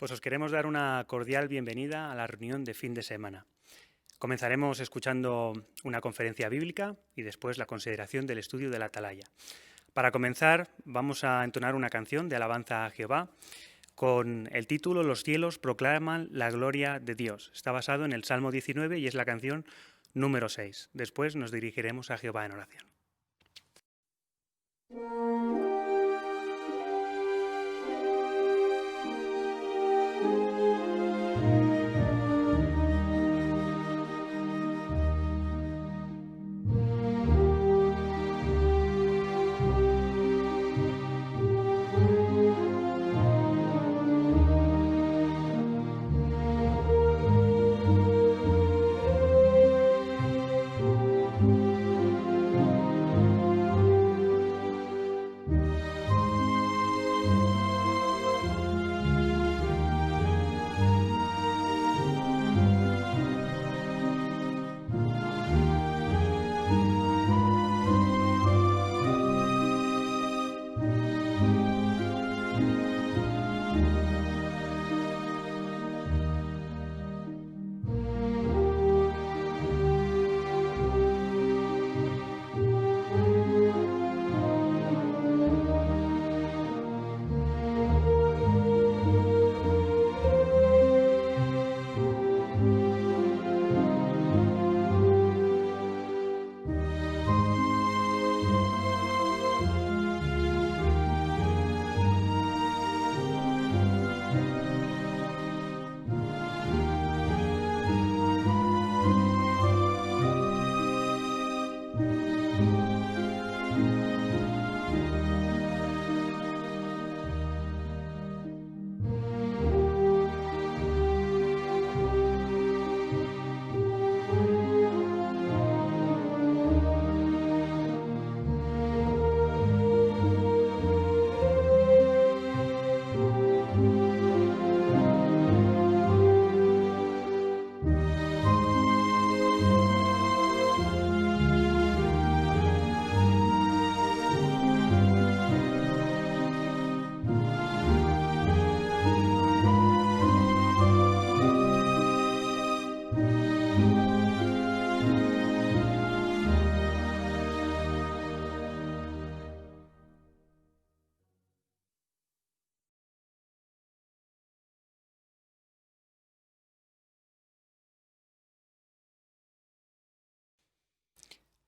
Pues os queremos dar una cordial bienvenida a la reunión de fin de semana. Comenzaremos escuchando una conferencia bíblica y después la consideración del estudio de la Atalaya. Para comenzar, vamos a entonar una canción de alabanza a Jehová con el título Los cielos proclaman la gloria de Dios. Está basado en el Salmo 19 y es la canción número 6. Después nos dirigiremos a Jehová en oración.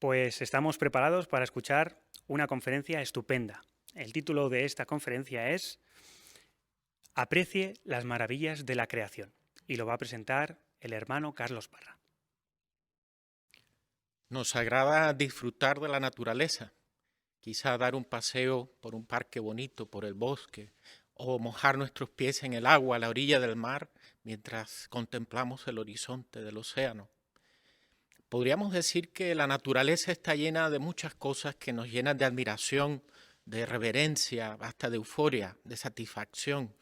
Pues estamos preparados para escuchar una conferencia estupenda. El título de esta conferencia es Aprecie las maravillas de la creación y lo va a presentar el hermano Carlos Parra. Nos agrada disfrutar de la naturaleza, quizá dar un paseo por un parque bonito, por el bosque, o mojar nuestros pies en el agua a la orilla del mar mientras contemplamos el horizonte del océano. Podríamos decir que la naturaleza está llena de muchas cosas que nos llenan de admiración, de reverencia, hasta de euforia, de satisfacción.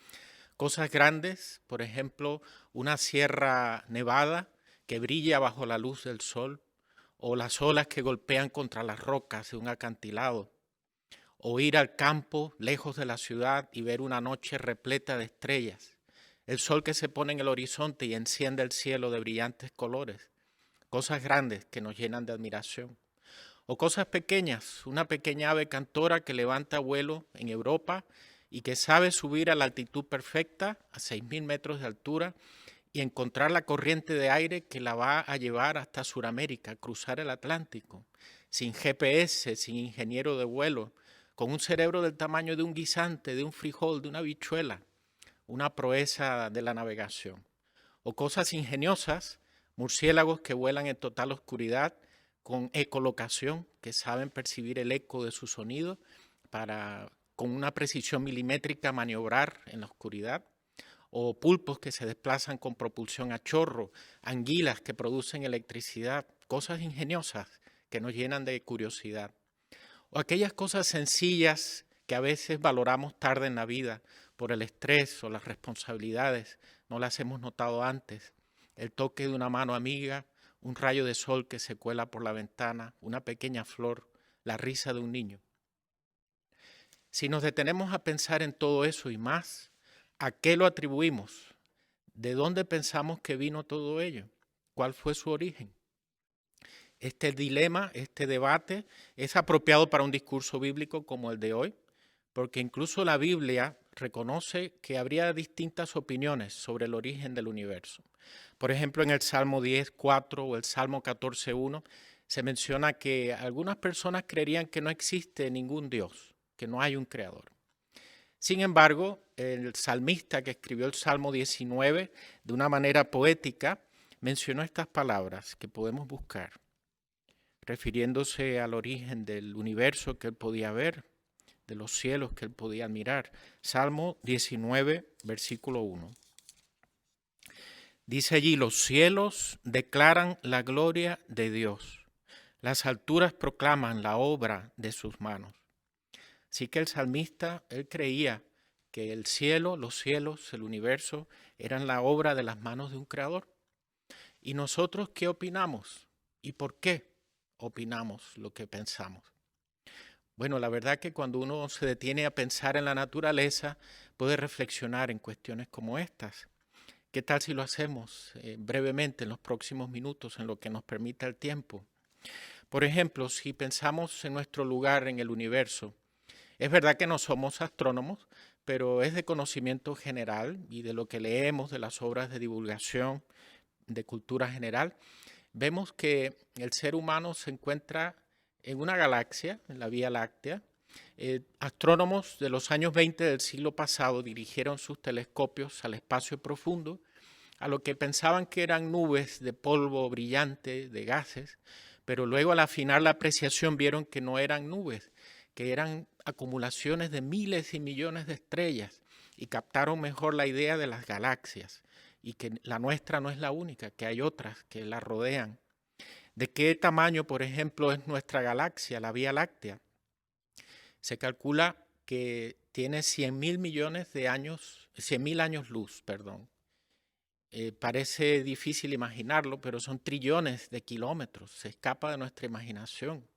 Cosas grandes, por ejemplo, una sierra nevada que brilla bajo la luz del sol, o las olas que golpean contra las rocas de un acantilado, o ir al campo lejos de la ciudad y ver una noche repleta de estrellas, el sol que se pone en el horizonte y enciende el cielo de brillantes colores, cosas grandes que nos llenan de admiración. O cosas pequeñas, una pequeña ave cantora que levanta vuelo en Europa y que sabe subir a la altitud perfecta, a 6.000 metros de altura, y encontrar la corriente de aire que la va a llevar hasta Sudamérica, cruzar el Atlántico, sin GPS, sin ingeniero de vuelo, con un cerebro del tamaño de un guisante, de un frijol, de una habichuela, una proeza de la navegación. O cosas ingeniosas, murciélagos que vuelan en total oscuridad, con ecolocación, que saben percibir el eco de su sonido para, con una precisión milimétrica, maniobrar en la oscuridad. O pulpos que se desplazan con propulsión a chorro, anguilas que producen electricidad, cosas ingeniosas que nos llenan de curiosidad. O aquellas cosas sencillas que a veces valoramos tarde en la vida por el estrés o las responsabilidades, no las hemos notado antes. El toque de una mano amiga, un rayo de sol que se cuela por la ventana, una pequeña flor, la risa de un niño. Si nos detenemos a pensar en todo eso y más, ¿A qué lo atribuimos? ¿De dónde pensamos que vino todo ello? ¿Cuál fue su origen? Este dilema, este debate, es apropiado para un discurso bíblico como el de hoy, porque incluso la Biblia reconoce que habría distintas opiniones sobre el origen del universo. Por ejemplo, en el Salmo 10:4 o el Salmo 14:1 se menciona que algunas personas creerían que no existe ningún Dios, que no hay un creador. Sin embargo, el salmista que escribió el Salmo 19 de una manera poética mencionó estas palabras que podemos buscar, refiriéndose al origen del universo que él podía ver, de los cielos que él podía admirar. Salmo 19, versículo 1. Dice allí: los cielos declaran la gloria de Dios, las alturas proclaman la obra de sus manos. Así que el salmista, él creía que el cielo, los cielos, el universo, eran la obra de las manos de un creador. ¿Y nosotros qué opinamos? ¿Y por qué opinamos lo que pensamos? Bueno, la verdad que cuando uno se detiene a pensar en la naturaleza, puede reflexionar en cuestiones como estas. ¿Qué tal si lo hacemos brevemente en los próximos minutos, en lo que nos permita el tiempo? Por ejemplo, si pensamos en nuestro lugar en el universo, es verdad que no somos astrónomos, pero es de conocimiento general y de lo que leemos, de las obras de divulgación, de cultura general, vemos que el ser humano se encuentra en una galaxia, en la Vía Láctea. Astrónomos de los años 20 del siglo pasado dirigieron sus telescopios al espacio profundo, a lo que pensaban que eran nubes de polvo brillante, de gases, pero luego al afinar la apreciación vieron que no eran nubes, que eran acumulaciones de miles y millones de estrellas, y captaron mejor la idea de las galaxias, y que la nuestra no es la única, que hay otras que la rodean. ¿De qué tamaño, por ejemplo, es nuestra galaxia, la Vía Láctea? Se calcula que tiene 100.000 millones de años, 100.000 años luz, perdón. Parece difícil imaginarlo, pero son trillones de kilómetros, se escapa de nuestra imaginación.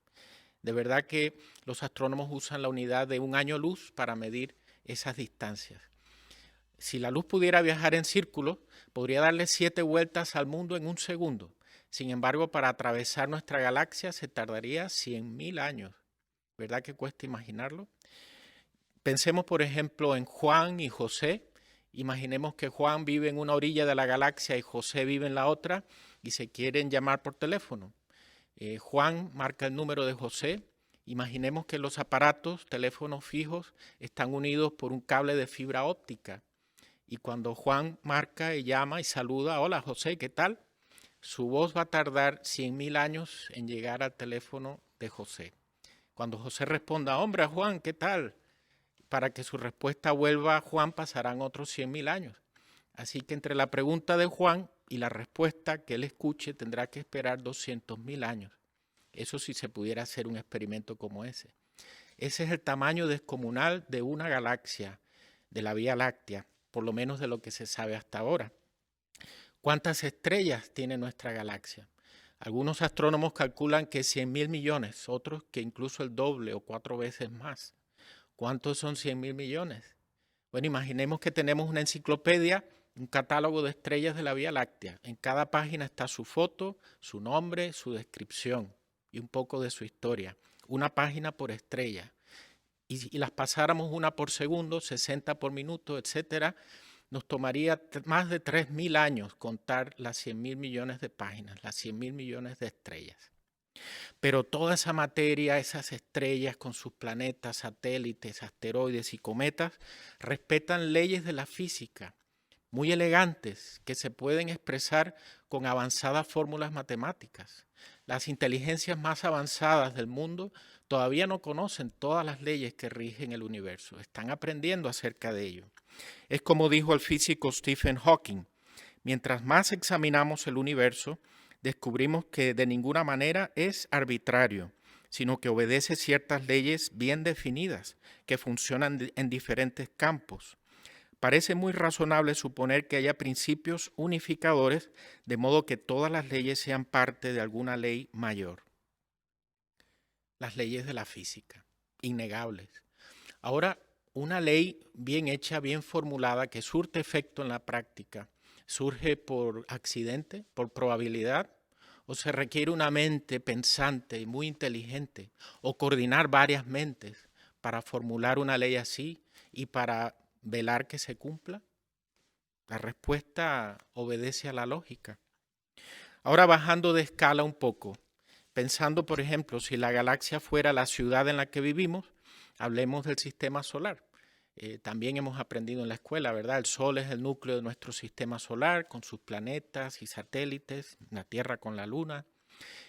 De verdad que los astrónomos usan la unidad de un año luz para medir esas distancias. Si la luz pudiera viajar en círculo, podría darle 7 vueltas al mundo en un segundo. Sin embargo, para atravesar nuestra galaxia se tardaría 100.000 años. ¿Verdad que cuesta imaginarlo? Pensemos, por ejemplo, en Juan y José. Imaginemos que Juan vive en una orilla de la galaxia y José vive en la otra y se quieren llamar por teléfono. Juan marca el número de José. Imaginemos que los aparatos, teléfonos fijos, están unidos por un cable de fibra óptica. Y cuando Juan marca y llama y saluda: hola José, ¿qué tal?, su voz va a tardar 100.000 años en llegar al teléfono de José. Cuando José responda: hombre Juan, ¿qué tal?, para que su respuesta vuelva a Juan pasarán otros 100.000 años. Así que entre la pregunta de Juan y la respuesta que él escuche tendrá que esperar 200.000 años. Eso sí se pudiera hacer un experimento como ese. Ese es el tamaño descomunal de una galaxia, de la Vía Láctea, por lo menos de lo que se sabe hasta ahora. ¿Cuántas estrellas tiene nuestra galaxia? Algunos astrónomos calculan que 100.000 millones, otros que incluso el doble o 4 veces más. ¿Cuántos son 100.000 millones? Bueno, imaginemos que tenemos una enciclopedia, un catálogo de estrellas de la Vía Láctea. En cada página está su foto, su nombre, su descripción y un poco de su historia. Una página por estrella. Y las pasáramos una por segundo, 60 por minuto, etcétera, nos tomaría más de 3.000 años contar las 100.000 millones de páginas, las 100.000 millones de estrellas. Pero toda esa materia, esas estrellas con sus planetas, satélites, asteroides y cometas, respetan leyes de la física muy elegantes que se pueden expresar con avanzadas fórmulas matemáticas. Las inteligencias más avanzadas del mundo todavía no conocen todas las leyes que rigen el universo, están aprendiendo acerca de ello. Es como dijo el físico Stephen Hawking: mientras más examinamos el universo, descubrimos que de ninguna manera es arbitrario, sino que obedece ciertas leyes bien definidas, que funcionan en diferentes campos. Parece muy razonable suponer que haya principios unificadores, de modo que todas las leyes sean parte de alguna ley mayor. Las leyes de la física, innegables. Ahora, una ley bien hecha, bien formulada, que surte efecto en la práctica, surge por accidente, por probabilidad, o se requiere una mente pensante y muy inteligente, o coordinar varias mentes para formular una ley así y para velar que se cumpla? La respuesta obedece a la lógica. Ahora bajando de escala un poco, pensando por ejemplo, si la galaxia fuera la ciudad en la que vivimos, hablemos del sistema solar. También hemos aprendido en la escuela, ¿verdad? El Sol es el núcleo de nuestro sistema solar, con sus planetas y satélites, la Tierra con la Luna.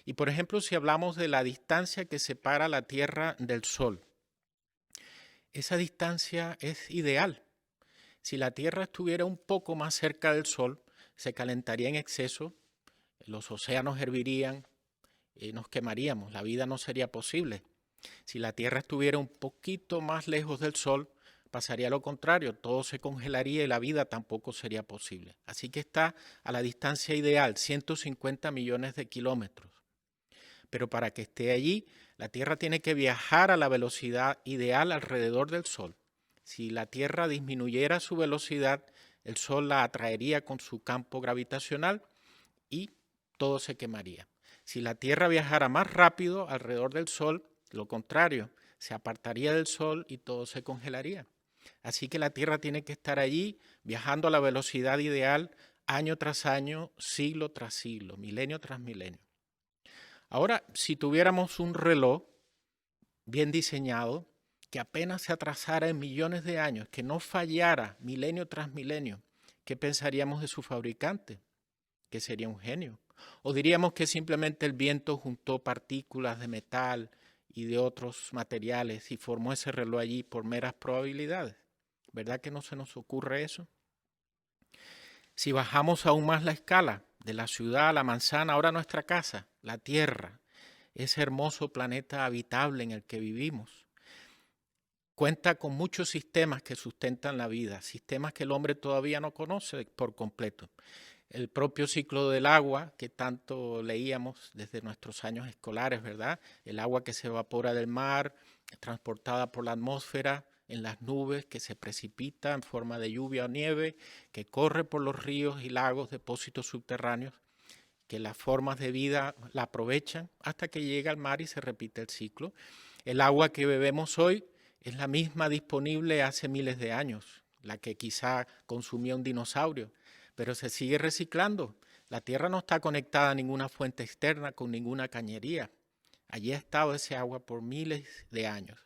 Y por ejemplo, si hablamos de la distancia que separa la Tierra del Sol, esa distancia es ideal. Si la Tierra estuviera un poco más cerca del Sol, se calentaría en exceso, los océanos hervirían, nos quemaríamos, la vida no sería posible. Si la Tierra estuviera un poquito más lejos del Sol, pasaría lo contrario, todo se congelaría y la vida tampoco sería posible. Así que está a la distancia ideal, 150 millones de kilómetros. Pero para que esté allí, la Tierra tiene que viajar a la velocidad ideal alrededor del Sol. Si la Tierra disminuyera su velocidad, el Sol la atraería con su campo gravitacional y todo se quemaría. Si la Tierra viajara más rápido alrededor del Sol, lo contrario, se apartaría del Sol y todo se congelaría. Así que la Tierra tiene que estar allí viajando a la velocidad ideal año tras año, siglo tras siglo, milenio tras milenio. Ahora, si tuviéramos un reloj bien diseñado, que apenas se atrasara en millones de años, que no fallara milenio tras milenio, ¿qué pensaríamos de su fabricante? Que sería un genio. O diríamos que simplemente el viento juntó partículas de metal y de otros materiales y formó ese reloj allí por meras probabilidades. ¿Verdad que no se nos ocurre eso? Si bajamos aún más la escala, de la ciudad a la manzana, ahora nuestra casa, la Tierra, ese hermoso planeta habitable en el que vivimos, cuenta con muchos sistemas que sustentan la vida, sistemas que el hombre todavía no conoce por completo. El propio ciclo del agua, que tanto leíamos desde nuestros años escolares, ¿verdad? El agua que se evapora del mar, transportada por la atmósfera, en las nubes, que se precipita en forma de lluvia o nieve, que corre por los ríos y lagos, depósitos subterráneos, que las formas de vida la aprovechan hasta que llega al mar y se repite el ciclo. El agua que bebemos hoy es la misma disponible hace miles de años, la que quizá consumía un dinosaurio, pero se sigue reciclando. La Tierra no está conectada a ninguna fuente externa con ninguna cañería. Allí ha estado ese agua por miles de años.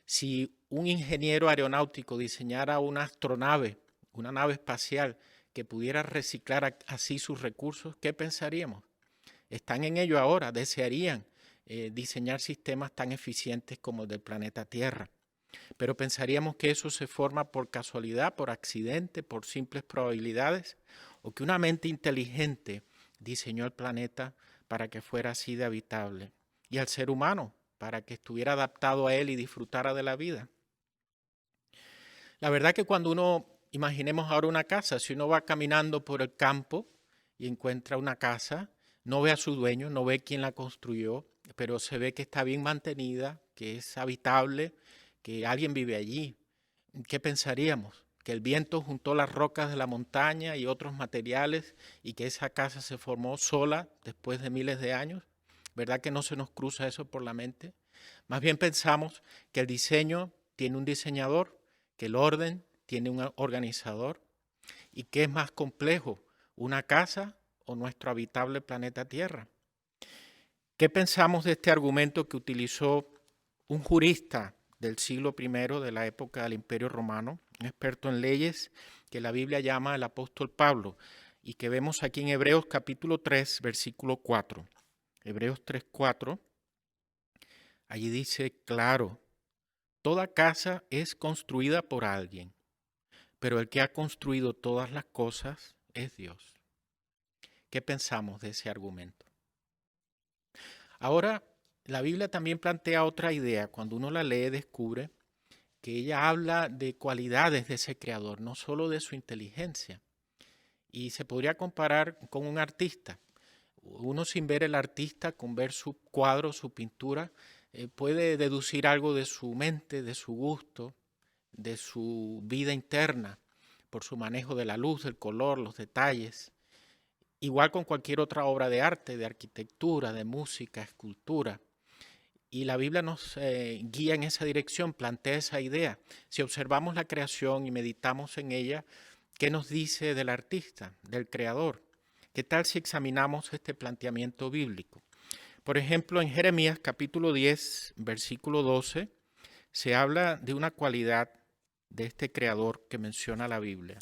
Si un ingeniero aeronáutico diseñara una astronave, una nave espacial que pudiera reciclar así sus recursos, ¿qué pensaríamos? Están en ello ahora, desearían diseñar sistemas tan eficientes como el del planeta Tierra. Pero pensaríamos que eso se forma por casualidad, por accidente, por simples probabilidades, o que una mente inteligente diseñó el planeta para que fuera así de habitable, y al ser humano para que estuviera adaptado a él y disfrutara de la vida. La verdad que cuando uno, imaginemos ahora una casa, si uno va caminando por el campo y encuentra una casa, no ve a su dueño, no ve quién la construyó, pero se ve que está bien mantenida, que es habitable, que alguien vive allí. ¿Qué pensaríamos? Que el viento juntó las rocas de la montaña y otros materiales y que esa casa se formó sola después de miles de años. ¿Verdad que no se nos cruza eso por la mente? Más bien pensamos que el diseño tiene un diseñador, que el orden tiene un organizador y que es más complejo, una casa o nuestro habitable planeta Tierra. ¿Qué pensamos de este argumento que utilizó un jurista del siglo I de la época del Imperio Romano, un experto en leyes que la Biblia llama el apóstol Pablo y que vemos aquí en Hebreos capítulo 3, versículo 4? Hebreos 3, 4, allí dice, claro, toda casa es construida por alguien, pero el que ha construido todas las cosas es Dios. ¿Qué pensamos de ese argumento? Ahora, la Biblia también plantea otra idea. Cuando uno la lee, descubre que ella habla de cualidades de ese creador, no solo de su inteligencia. Y se podría comparar con un artista. Uno sin ver el artista, con ver su cuadro, su pintura, puede deducir algo de su mente, de su gusto, de su vida interna, por su manejo de la luz, el color, los detalles. Igual con cualquier otra obra de arte, de arquitectura, de música, escultura. Y la Biblia nos guía en esa dirección, plantea esa idea. Si observamos la creación y meditamos en ella, ¿qué nos dice del artista, del creador? ¿Qué tal si examinamos este planteamiento bíblico? Por ejemplo, en Jeremías capítulo 10, versículo 12, se habla de una cualidad de este creador que menciona la Biblia.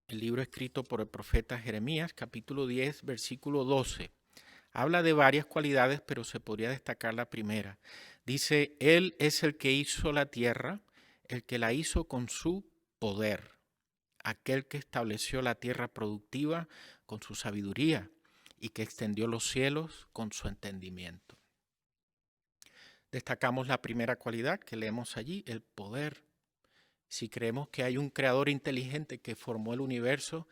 El libro escrito por el profeta Jeremías, capítulo 10, versículo 12. Habla de varias cualidades, pero se podría destacar la primera. Dice, Él es el que hizo la tierra, el que la hizo con su poder, aquel que estableció la tierra productiva con su sabiduría y que extendió los cielos con su entendimiento. Destacamos la primera cualidad que leemos allí, el poder. Si creemos que hay un creador inteligente que formó el universo,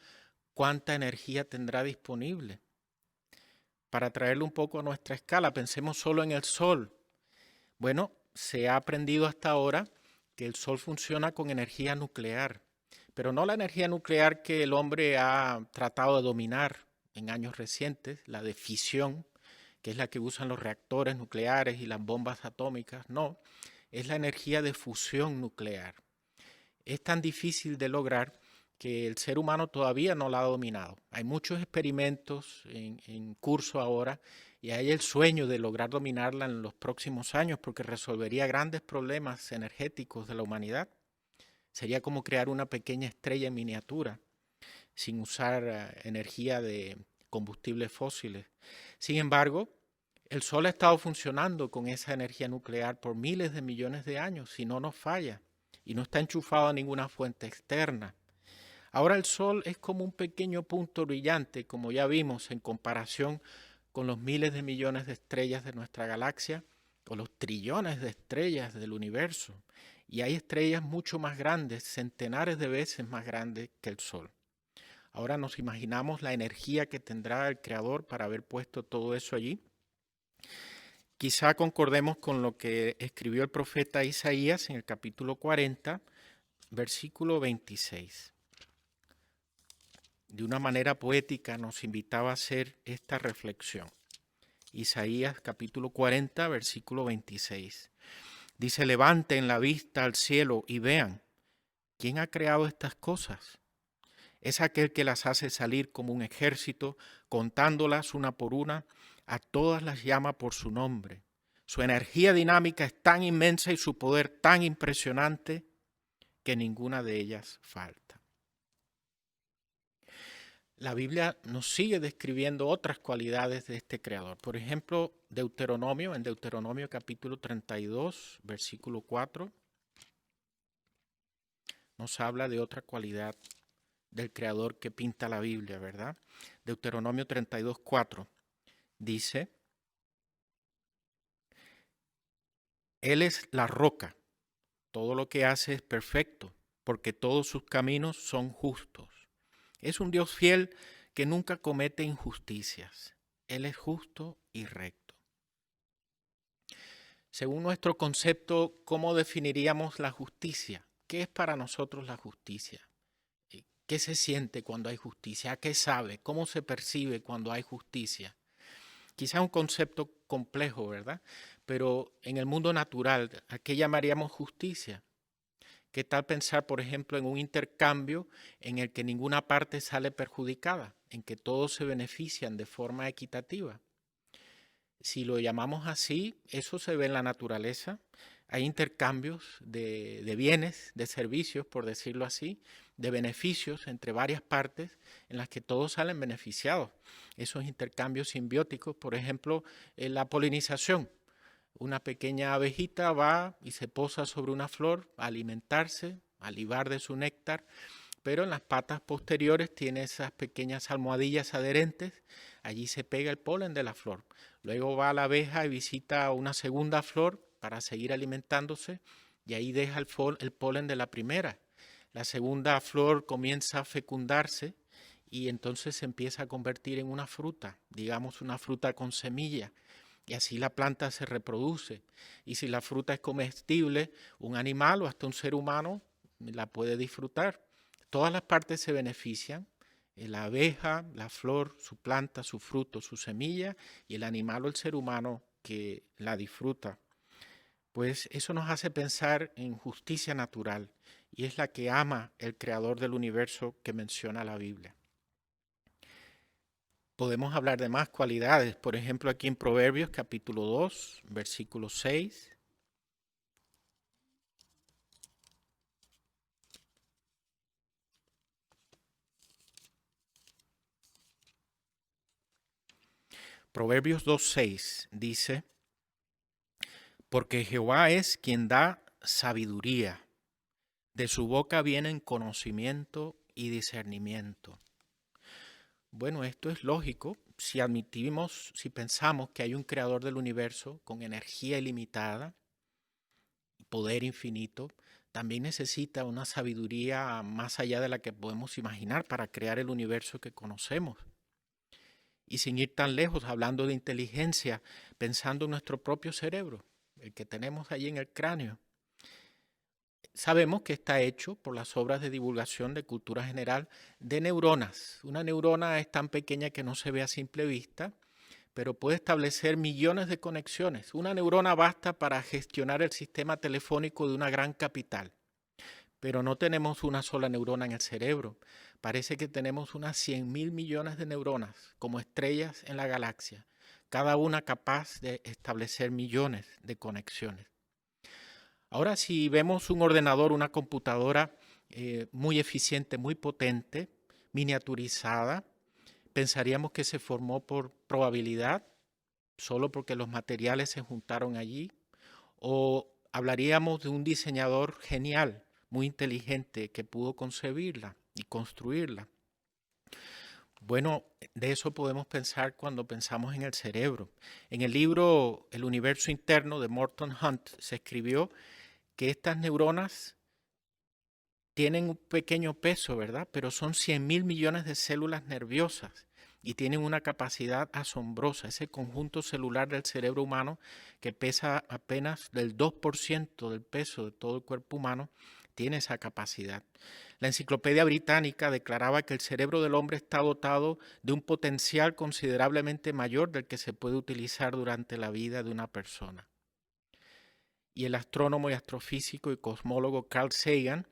¿cuánta energía tendrá disponible? Para traerlo un poco a nuestra escala, pensemos solo en el Sol. Bueno, se ha aprendido hasta ahora que el Sol funciona con energía nuclear, pero no la energía nuclear que el hombre ha tratado de dominar en años recientes, la de fisión, que es la que usan los reactores nucleares y las bombas atómicas. No, es la energía de fusión nuclear. Es tan difícil de lograr que el ser humano todavía no la ha dominado. Hay muchos experimentos en curso ahora y hay el sueño de lograr dominarla en los próximos años porque resolvería grandes problemas energéticos de la humanidad. Sería como crear una pequeña estrella en miniatura sin usar energía de combustibles fósiles. Sin embargo, el Sol ha estado funcionando con esa energía nuclear por miles de millones de años y no nos falla y no está enchufado a ninguna fuente externa. Ahora el Sol es como un pequeño punto brillante, como ya vimos, en comparación con los miles de millones de estrellas de nuestra galaxia o los trillones de estrellas del universo. Y hay estrellas mucho más grandes, centenares de veces más grandes que el Sol. Ahora nos imaginamos la energía que tendrá el Creador para haber puesto todo eso allí. Quizá concordemos con lo que escribió el profeta Isaías en el capítulo 40, versículo 26. De una manera poética nos invitaba a hacer esta reflexión. Isaías capítulo 40, versículo 26. Dice, levanten la vista al cielo y vean, ¿quién ha creado estas cosas? Es aquel que las hace salir como un ejército, contándolas una por una, a todas las llama por su nombre. Su energía dinámica es tan inmensa y su poder tan impresionante que ninguna de ellas falta. La Biblia nos sigue describiendo otras cualidades de este creador. Por ejemplo, en Deuteronomio capítulo 32, versículo 4, nos habla de otra cualidad del creador que pinta la Biblia, ¿verdad? Deuteronomio 32, 4 dice, Él es la roca, todo lo que hace es perfecto, porque todos sus caminos son justos. Es un Dios fiel que nunca comete injusticias. Él es justo y recto. Según nuestro concepto, ¿cómo definiríamos la justicia? ¿Qué es para nosotros la justicia? ¿Qué se siente cuando hay justicia? ¿A qué sabe? ¿Cómo se percibe cuando hay justicia? Quizá un concepto complejo, ¿verdad? Pero en el mundo natural, ¿a qué llamaríamos justicia? ¿Qué tal pensar, por ejemplo, en un intercambio en el que ninguna parte sale perjudicada, en que todos se benefician de forma equitativa? Si lo llamamos así, eso se ve en la naturaleza. Hay intercambios de bienes, de servicios, por decirlo así, de beneficios entre varias partes en las que todos salen beneficiados. Esos intercambios simbióticos, por ejemplo, la polinización. Una pequeña abejita va y se posa sobre una flor a alimentarse, a libar de su néctar, pero en las patas posteriores tiene esas pequeñas almohadillas adherentes, allí se pega el polen de la flor. Luego va la abeja y visita una segunda flor para seguir alimentándose y ahí deja el polen de la primera. La segunda flor comienza a fecundarse y entonces se empieza a convertir en una fruta, digamos una fruta con semilla. y así la planta se reproduce. Y si la fruta es comestible, un animal o hasta un ser humano la puede disfrutar. Todas las partes se benefician, la abeja, la flor, su planta, su fruto, su semilla, y el animal o el ser humano que la disfruta. Pues eso nos hace pensar en justicia natural, y es la que ama el creador del universo que menciona la Biblia. Podemos hablar de más cualidades, por ejemplo aquí en Proverbios capítulo 2, versículo 6. Proverbios 2:6 dice, porque Jehová es quien da sabiduría, de su boca vienen conocimiento y discernimiento. Bueno, esto es lógico si admitimos, si pensamos que hay un creador del universo con energía ilimitada, poder infinito, también necesita una sabiduría más allá de la que podemos imaginar para crear el universo que conocemos. Y sin ir tan lejos, hablando de inteligencia, pensando en nuestro propio cerebro, el que tenemos allí en el cráneo. Sabemos que está hecho por las obras de divulgación de cultura general de neuronas. Una neurona es tan pequeña que no se ve a simple vista, pero puede establecer millones de conexiones. Una neurona basta para gestionar el sistema telefónico de una gran capital. Pero no tenemos una sola neurona en el cerebro. Parece que tenemos unas 100.000 millones de neuronas, como estrellas en la galaxia, cada una capaz de establecer millones de conexiones. Ahora, si vemos un ordenador, una computadora muy eficiente, muy potente, miniaturizada, pensaríamos que se formó por probabilidad, solo porque los materiales se juntaron allí, o hablaríamos de un diseñador genial, muy inteligente, que pudo concebirla y construirla. Bueno, de eso podemos pensar cuando pensamos en el cerebro. En el libro El universo interno de Morton Hunt se escribió que estas neuronas tienen un pequeño peso, ¿verdad? Pero son 100.000 millones de células nerviosas y tienen una capacidad asombrosa. Ese conjunto celular del cerebro humano, que pesa apenas del 2% del peso de todo el cuerpo humano, tiene esa capacidad. La Enciclopedia Británica declaraba que el cerebro del hombre está dotado de un potencial considerablemente mayor del que se puede utilizar durante la vida de una persona. Y el astrónomo y astrofísico y cosmólogo Carl Sagan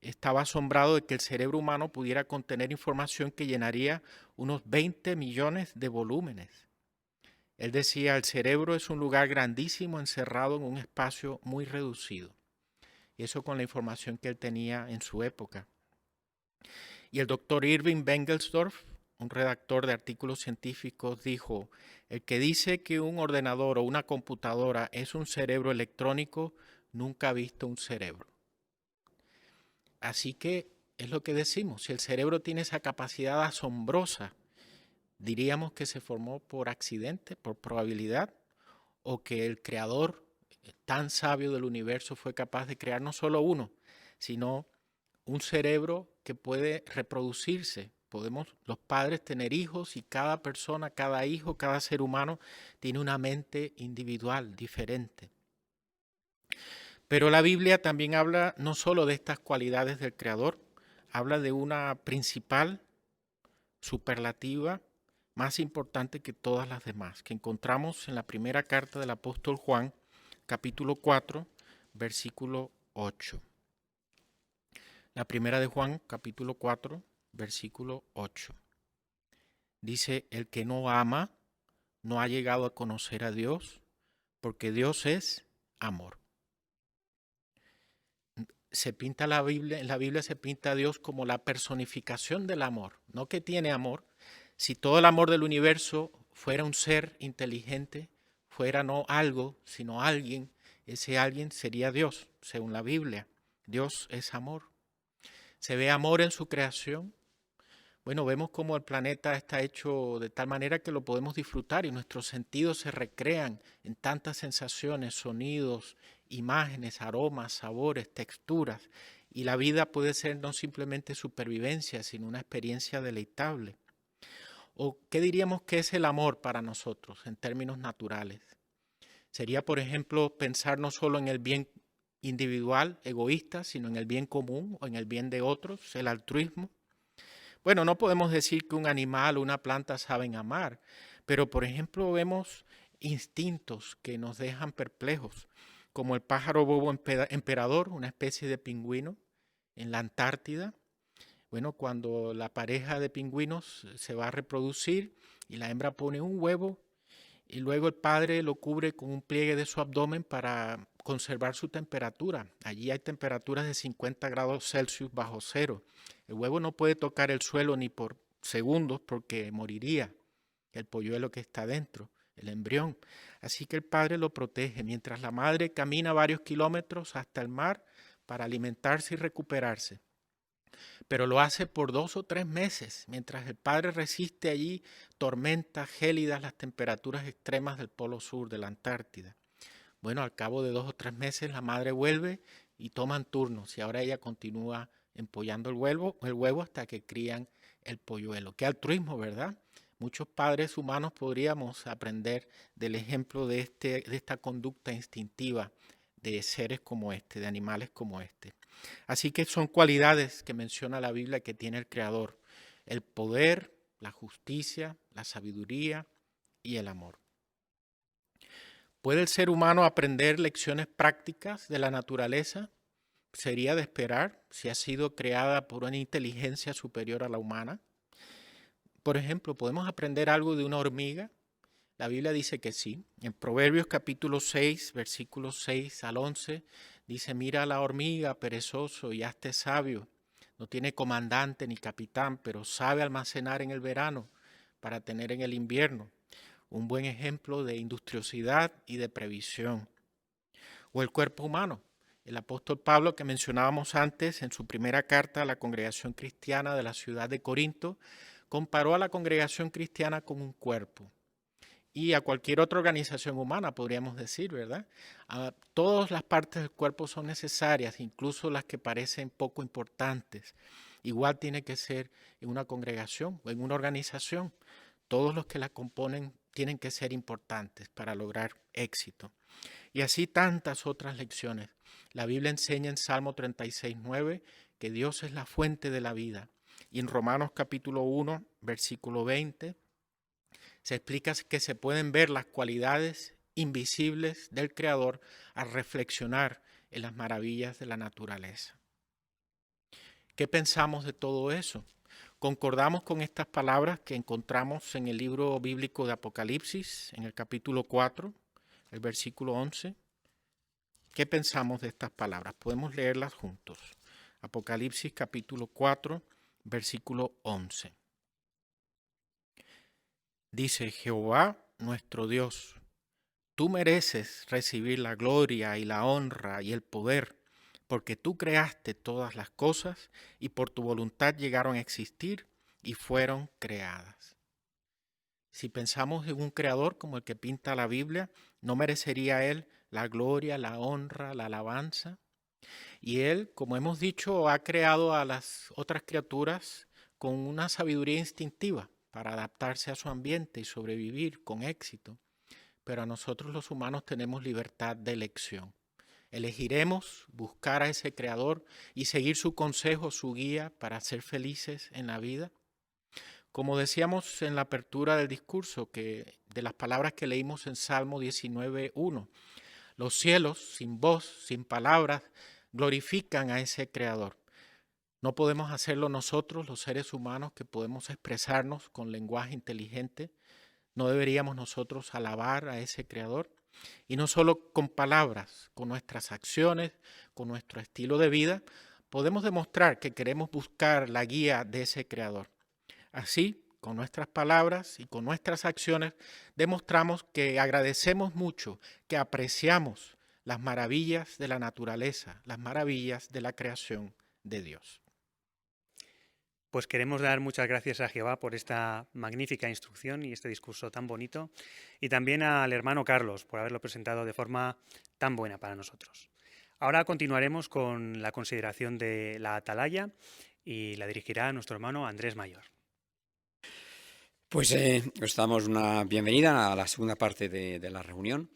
estaba asombrado de que el cerebro humano pudiera contener información que llenaría unos 20 millones de volúmenes. Él decía, el cerebro es un lugar grandísimo encerrado en un espacio muy reducido. Y eso con la información que él tenía en su época. Y el doctor Irving Bengelsdorf, un redactor de artículos científicos, dijo, el que dice que un ordenador o una computadora es un cerebro electrónico, nunca ha visto un cerebro. Así que es lo que decimos, si el cerebro tiene esa capacidad asombrosa, diríamos que se formó por accidente, por probabilidad, o que el creador tan sabio del universo fue capaz de crear no solo uno, sino un cerebro que puede reproducirse. Podemos los padres tener hijos y cada persona, cada hijo, cada ser humano tiene una mente individual, diferente. Pero la Biblia también habla no solo de estas cualidades del Creador, habla de una principal, superlativa, más importante que todas las demás, que encontramos en la primera carta del apóstol Juan, capítulo 4, versículo 8. La primera de Juan, capítulo 4, versículo 8. Dice, el que no ama no ha llegado a conocer a Dios, porque Dios es amor. Se pinta la Biblia, en la Biblia se pinta a Dios como la personificación del amor, no que tiene amor. Si todo el amor del universo fuera un ser inteligente, fuera no algo, sino alguien, ese alguien sería Dios, según la Biblia. Dios es amor. Se ve amor en su creación. Bueno, vemos cómo el planeta está hecho de tal manera que lo podemos disfrutar y nuestros sentidos se recrean en tantas sensaciones, sonidos, imágenes, aromas, sabores, texturas. Y la vida puede ser no simplemente supervivencia, sino una experiencia deleitable. ¿O qué diríamos que es el amor para nosotros en términos naturales? Sería, por ejemplo, pensar no solo en el bien individual, egoísta, sino en el bien común o en el bien de otros, el altruismo. Bueno, no podemos decir que un animal o una planta saben amar, pero por ejemplo vemos instintos que nos dejan perplejos, como el pájaro bobo emperador, una especie de pingüino en la Antártida. Bueno, cuando la pareja de pingüinos se va a reproducir y la hembra pone un huevo y luego el padre lo cubre con un pliegue de su abdomen para conservar su temperatura. Allí hay temperaturas de 50 grados Celsius bajo cero. El huevo no puede tocar el suelo ni por segundos porque moriría el polluelo que está dentro, el embrión. Así que el padre lo protege mientras la madre camina varios kilómetros hasta el mar para alimentarse y recuperarse. Pero lo hace por 2 o 3 meses, mientras el padre resiste allí tormentas gélidas, las temperaturas extremas del polo sur de la Antártida. Bueno, al cabo de 2 o 3 meses la madre vuelve y toman turnos y ahora ella continúa empollando el huevo hasta que crían el polluelo. Qué altruismo, ¿verdad? Muchos padres humanos podríamos aprender del ejemplo de esta conducta instintiva de seres como este, de animales como este. Así que son cualidades que menciona la Biblia que tiene el Creador: el poder, la justicia, la sabiduría y el amor. ¿Puede el ser humano aprender lecciones prácticas de la naturaleza? Sería de esperar si ha sido creada por una inteligencia superior a la humana. Por ejemplo, ¿podemos aprender algo de una hormiga? La Biblia dice que sí. En Proverbios capítulo 6, versículos 6 al 11, dice: mira a la hormiga, perezoso, y hazte sabio. No tiene comandante ni capitán, pero sabe almacenar en el verano para tener en el invierno. Un buen ejemplo de industriosidad y de previsión. O el cuerpo humano. El apóstol Pablo, que mencionábamos antes en su primera carta a la congregación cristiana de la ciudad de Corinto, comparó a la congregación cristiana con un cuerpo. Y a cualquier otra organización humana, podríamos decir, ¿verdad? Todas las partes del cuerpo son necesarias, incluso las que parecen poco importantes. Igual tiene que ser en una congregación o en una organización. Todos los que la componen tienen que ser importantes para lograr éxito. Y así tantas otras lecciones. La Biblia enseña en Salmo 36:9 que Dios es la fuente de la vida. Y en Romanos capítulo 1, versículo 20, se explica que se pueden ver las cualidades invisibles del Creador al reflexionar en las maravillas de la naturaleza. ¿Qué pensamos de todo eso? ¿Concordamos con estas palabras que encontramos en el libro bíblico de Apocalipsis, en el capítulo 4, el versículo 11? ¿Qué pensamos de estas palabras? Podemos leerlas juntos. Apocalipsis capítulo 4, versículo 11. Dice: Jehová nuestro Dios, tú mereces recibir la gloria y la honra y el poder, porque tú creaste todas las cosas y por tu voluntad llegaron a existir y fueron creadas. Si pensamos en un creador como el que pinta la Biblia, ¿no merecería él la gloria, la honra, la alabanza? Y él, como hemos dicho, ha creado a las otras criaturas con una sabiduría instintiva para adaptarse a su ambiente y sobrevivir con éxito. Pero a nosotros los humanos tenemos libertad de elección. Elegiremos buscar a ese creador y seguir su consejo, su guía para ser felices en la vida. Como decíamos en la apertura del discurso, que de las palabras que leímos en Salmo 19:1, los cielos, sin voz, sin palabras, glorifican a ese creador. No podemos hacerlo nosotros, los seres humanos, que podemos expresarnos con lenguaje inteligente. ¿No deberíamos nosotros alabar a ese creador? Y no solo con palabras, con nuestras acciones, con nuestro estilo de vida, podemos demostrar que queremos buscar la guía de ese creador. Así, con nuestras palabras y con nuestras acciones, demostramos que agradecemos mucho, que apreciamos las maravillas de la naturaleza, las maravillas de la creación de Dios. Pues queremos dar muchas gracias a Jehová por esta magnífica instrucción y este discurso tan bonito, y también al hermano Carlos por haberlo presentado de forma tan buena para nosotros. Ahora continuaremos con la consideración de la atalaya y la dirigirá nuestro hermano Andrés Mayor. Os damos una bienvenida a la segunda parte de la reunión.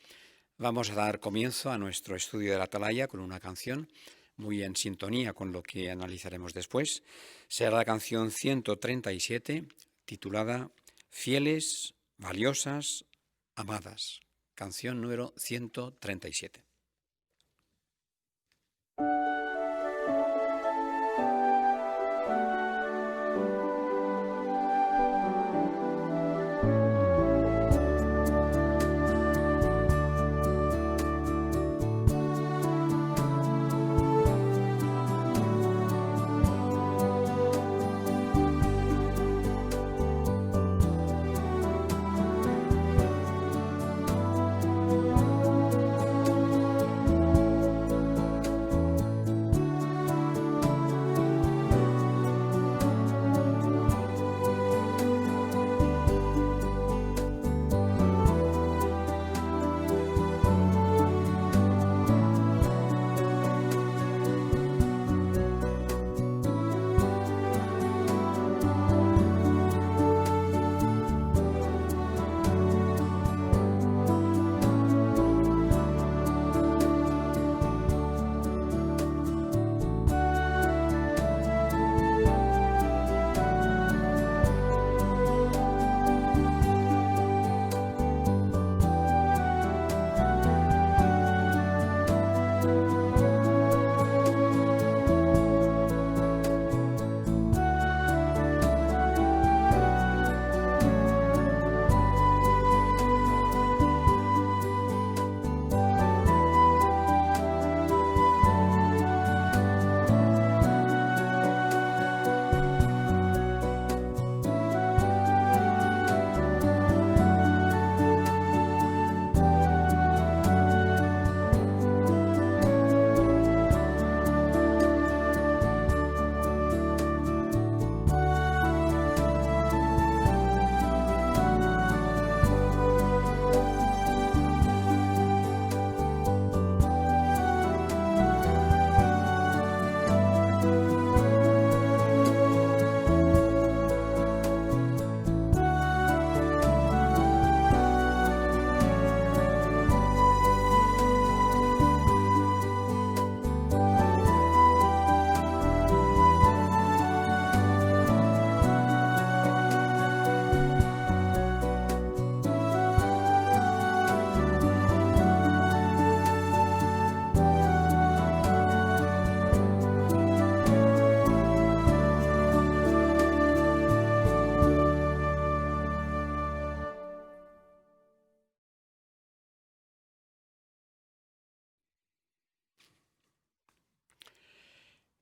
Vamos a dar comienzo a nuestro estudio de la Atalaya con una canción muy en sintonía con lo que analizaremos después. Será la canción 137, titulada Fieles, valiosas, amadas. Canción número 137.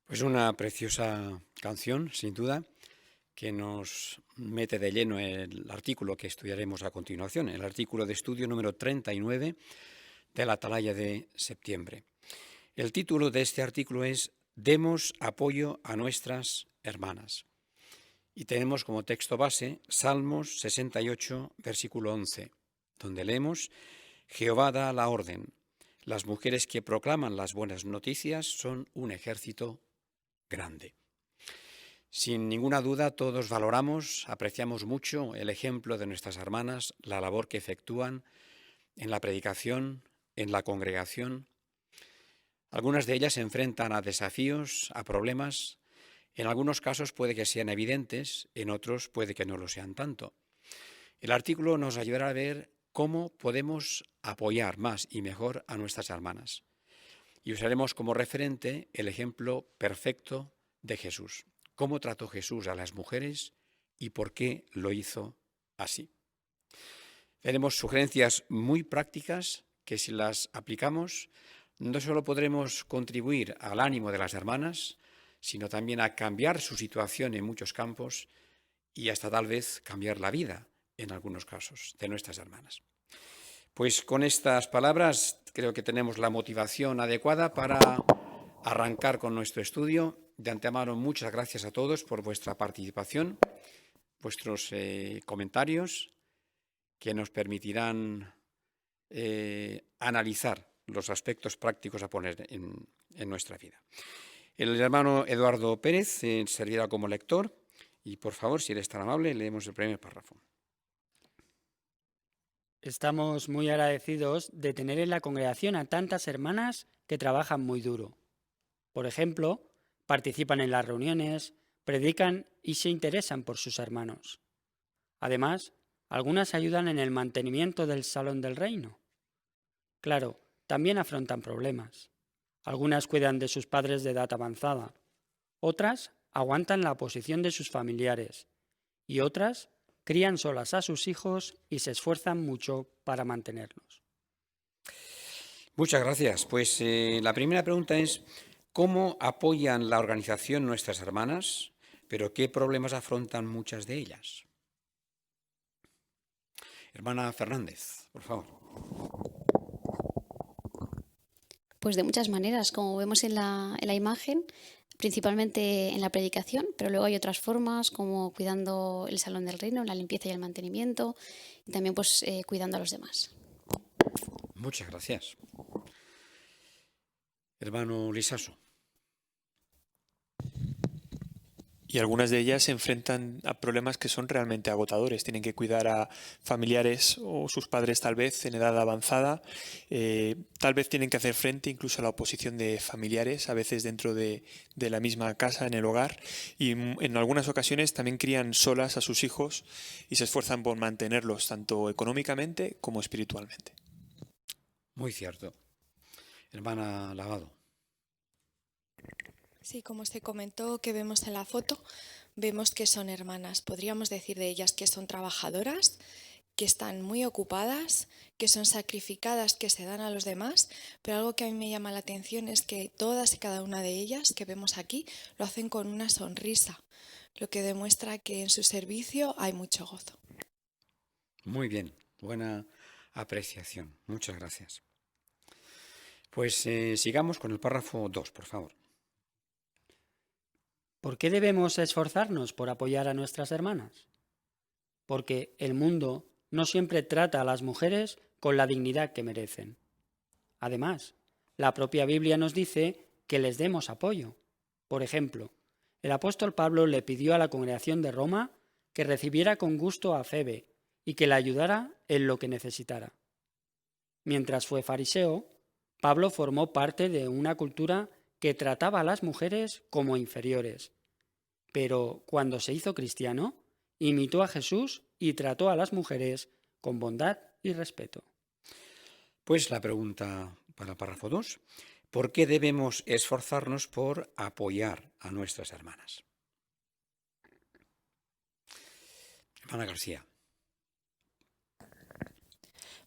Pues una preciosa canción, sin duda, que nos mete de lleno el artículo que estudiaremos a continuación, el artículo de estudio número 39 de la Atalaya de septiembre. El título de este artículo es Demos apoyo a nuestras hermanas. Y tenemos como texto base Salmos 68, versículo 11, donde leemos: Jehová da la orden. Las mujeres que proclaman las buenas noticias son un ejército grande. Sin ninguna duda, todos valoramos, apreciamos mucho el ejemplo de nuestras hermanas, la labor que efectúan en la predicación, en la congregación. Algunas de ellas se enfrentan a desafíos, a problemas. En algunos casos puede que sean evidentes, en otros puede que no lo sean tanto. El artículo nos ayudará a ver cómo podemos apoyar más y mejor a nuestras hermanas. Y usaremos como referente el ejemplo perfecto de Jesús. Cómo trató Jesús a las mujeres y por qué lo hizo así. Veremos sugerencias muy prácticas que, si las aplicamos, no solo podremos contribuir al ánimo de las hermanas, sino también a cambiar su situación en muchos campos y hasta tal vez cambiar la vida, en algunos casos, de nuestras hermanas. Pues con estas palabras creo que tenemos la motivación adecuada para arrancar con nuestro estudio. De antemano, muchas gracias a todos por vuestra participación, vuestros comentarios, que nos permitirán analizar los aspectos prácticos a poner en nuestra vida. El hermano Eduardo Pérez servirá como lector y, por favor, si eres tan amable, leemos el primer párrafo. Estamos muy agradecidos de tener en la congregación a tantas hermanas que trabajan muy duro. Por ejemplo, participan en las reuniones, predican y se interesan por sus hermanos. Además, algunas ayudan en el mantenimiento del Salón del Reino. Claro, también afrontan problemas. Algunas cuidan de sus padres de edad avanzada, otras aguantan la oposición de sus familiares y otras crían solas a sus hijos y se esfuerzan mucho para mantenerlos. Muchas gracias. Pues la primera pregunta es, ¿cómo apoyan la organización nuestras hermanas? ¿Pero qué problemas afrontan muchas de ellas? Hermana Fernández, por favor. Pues de muchas maneras, como vemos en la imagen, principalmente en la predicación, pero luego hay otras formas como cuidando el Salón del Reino, la limpieza y el mantenimiento, y también pues cuidando a los demás. Muchas gracias. Hermano Lisaso. Y algunas de ellas se enfrentan a problemas que son realmente agotadores. Tienen que cuidar a familiares o sus padres tal vez en edad avanzada. Tal vez tienen que hacer frente incluso a la oposición de familiares, a veces dentro de la misma casa, en el hogar. Y en algunas ocasiones también crían solas a sus hijos y se esfuerzan por mantenerlos tanto económicamente como espiritualmente. Muy cierto. Hermana Lavado. Sí, como se comentó que vemos en la foto, vemos que son hermanas. Podríamos decir de ellas que son trabajadoras, que están muy ocupadas, que son sacrificadas, que se dan a los demás, pero algo que a mí me llama la atención es que todas y cada una de ellas que vemos aquí lo hacen con una sonrisa, lo que demuestra que en su servicio hay mucho gozo. Muy bien, buena apreciación. Muchas gracias. Pues sigamos con el párrafo 2, por favor. ¿Por qué debemos esforzarnos por apoyar a nuestras hermanas? Porque el mundo no siempre trata a las mujeres con la dignidad que merecen. Además, la propia Biblia nos dice que les demos apoyo. Por ejemplo, el apóstol Pablo le pidió a la congregación de Roma que recibiera con gusto a Febe y que la ayudara en lo que necesitara. Mientras fue fariseo, Pablo formó parte de una cultura que trataba a las mujeres como inferiores. Pero cuando se hizo cristiano, imitó a Jesús y trató a las mujeres con bondad y respeto. Pues la pregunta para el párrafo 2. ¿Por qué debemos esforzarnos por apoyar a nuestras hermanas? Hermana García.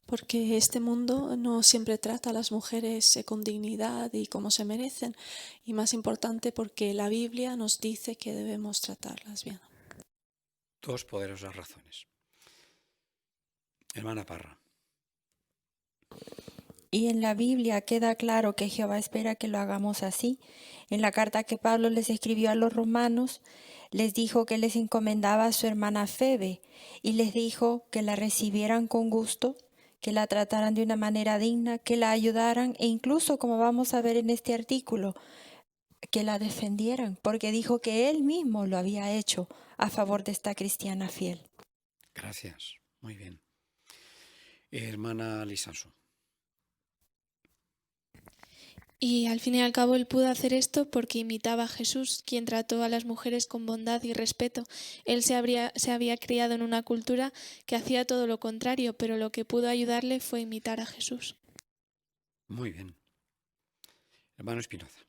Porque este mundo no siempre trata a las mujeres con dignidad y como se merecen. Y más importante, porque la Biblia nos dice que debemos tratarlas bien. Dos poderosas razones. Hermana Parra. Y en la Biblia queda claro que Jehová espera que lo hagamos así. En la carta que Pablo les escribió a los romanos, les dijo que les encomendaba a su hermana Febe y les dijo que la recibieran con gusto, que la trataran de una manera digna, que la ayudaran e incluso, como vamos a ver en este artículo, que la defendieran, porque dijo que él mismo lo había hecho a favor de esta cristiana fiel. Gracias, muy bien. Hermana Lisanso. Y al fin y al cabo él pudo hacer esto porque imitaba a Jesús, quien trató a las mujeres con bondad y respeto. Él se había criado en una cultura que hacía todo lo contrario, pero lo que pudo ayudarle fue imitar a Jesús. Muy bien. Hermano Espinoza.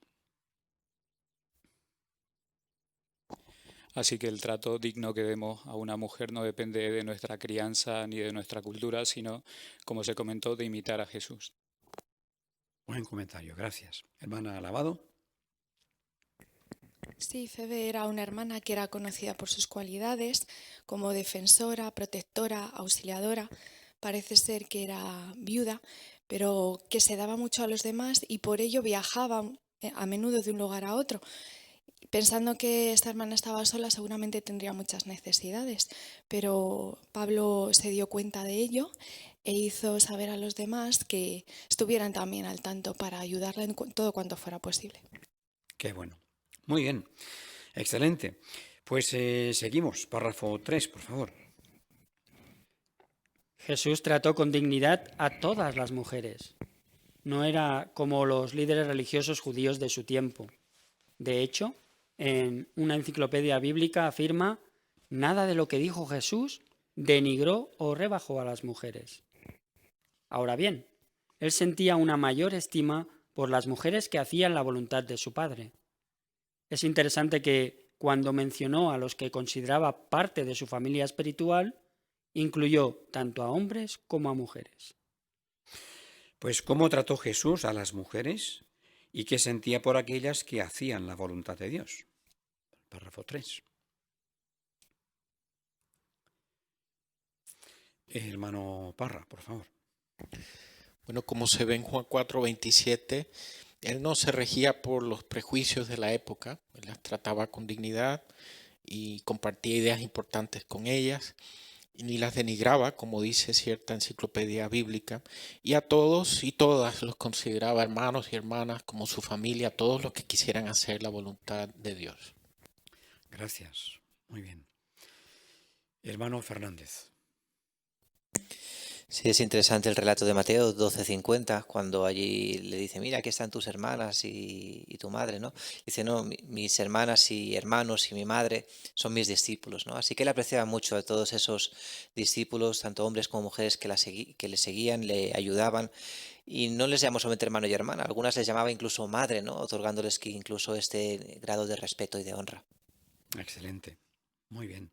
Así que el trato digno que demos a una mujer no depende de nuestra crianza ni de nuestra cultura, sino, como se comentó, de imitar a Jesús. Buen comentario, gracias. Hermana Lavado. Sí, Febe era una hermana que era conocida por sus cualidades como defensora, protectora, auxiliadora. Parece ser que era viuda, pero que se daba mucho a los demás y por ello viajaba a menudo de un lugar a otro. Pensando que esta hermana estaba sola, seguramente tendría muchas necesidades, pero Pablo se dio cuenta de ello e hizo saber a los demás que estuvieran también al tanto para ayudarla en todo cuanto fuera posible. Qué bueno. Muy bien. Excelente. Pues seguimos. Párrafo 3, por favor. Jesús trató con dignidad a todas las mujeres. No era como los líderes religiosos judíos de su tiempo. De hecho, en una enciclopedia bíblica afirma: nada de lo que dijo Jesús denigró o rebajó a las mujeres. Ahora bien, él sentía una mayor estima por las mujeres que hacían la voluntad de su Padre. Es interesante que, cuando mencionó a los que consideraba parte de su familia espiritual, incluyó tanto a hombres como a mujeres. Pues, ¿cómo trató Jesús a las mujeres y qué sentía por aquellas que hacían la voluntad de Dios? Párrafo 3. Hermano Parra, por favor. Bueno, como se ve en Juan 4:27, él no se regía por los prejuicios de la época, él las trataba con dignidad y compartía ideas importantes con ellas, y ni las denigraba, como dice cierta enciclopedia bíblica, y a todos y todas los consideraba hermanos y hermanas como su familia, todos los que quisieran hacer la voluntad de Dios. Gracias. Muy bien. Hermano Fernández. Sí, es interesante el relato de Mateo 12:50, cuando allí le dice: mira, aquí están tus hermanas y tu madre, ¿no? Dice: no, mis hermanas y hermanos y mi madre son mis discípulos, ¿no? Así que él apreciaba mucho a todos esos discípulos, tanto hombres como mujeres que le seguían, le ayudaban, y no les llamó solamente hermano y hermana, algunas les llamaba incluso madre, ¿no? Otorgándoles que incluso este grado de respeto y de honra. Excelente. Muy bien.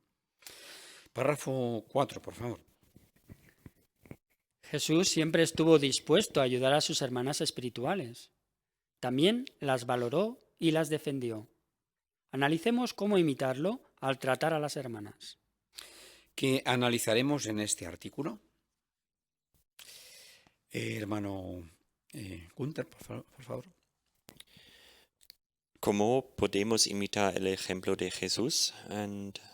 Párrafo 4, por favor. Jesús siempre estuvo dispuesto a ayudar a sus hermanas espirituales. También las valoró y las defendió. Analicemos cómo imitarlo al tratar a las hermanas. ¿Qué analizaremos en este artículo? Hermano Gunther, por favor. ¿Cómo podemos imitar el ejemplo de Jesús?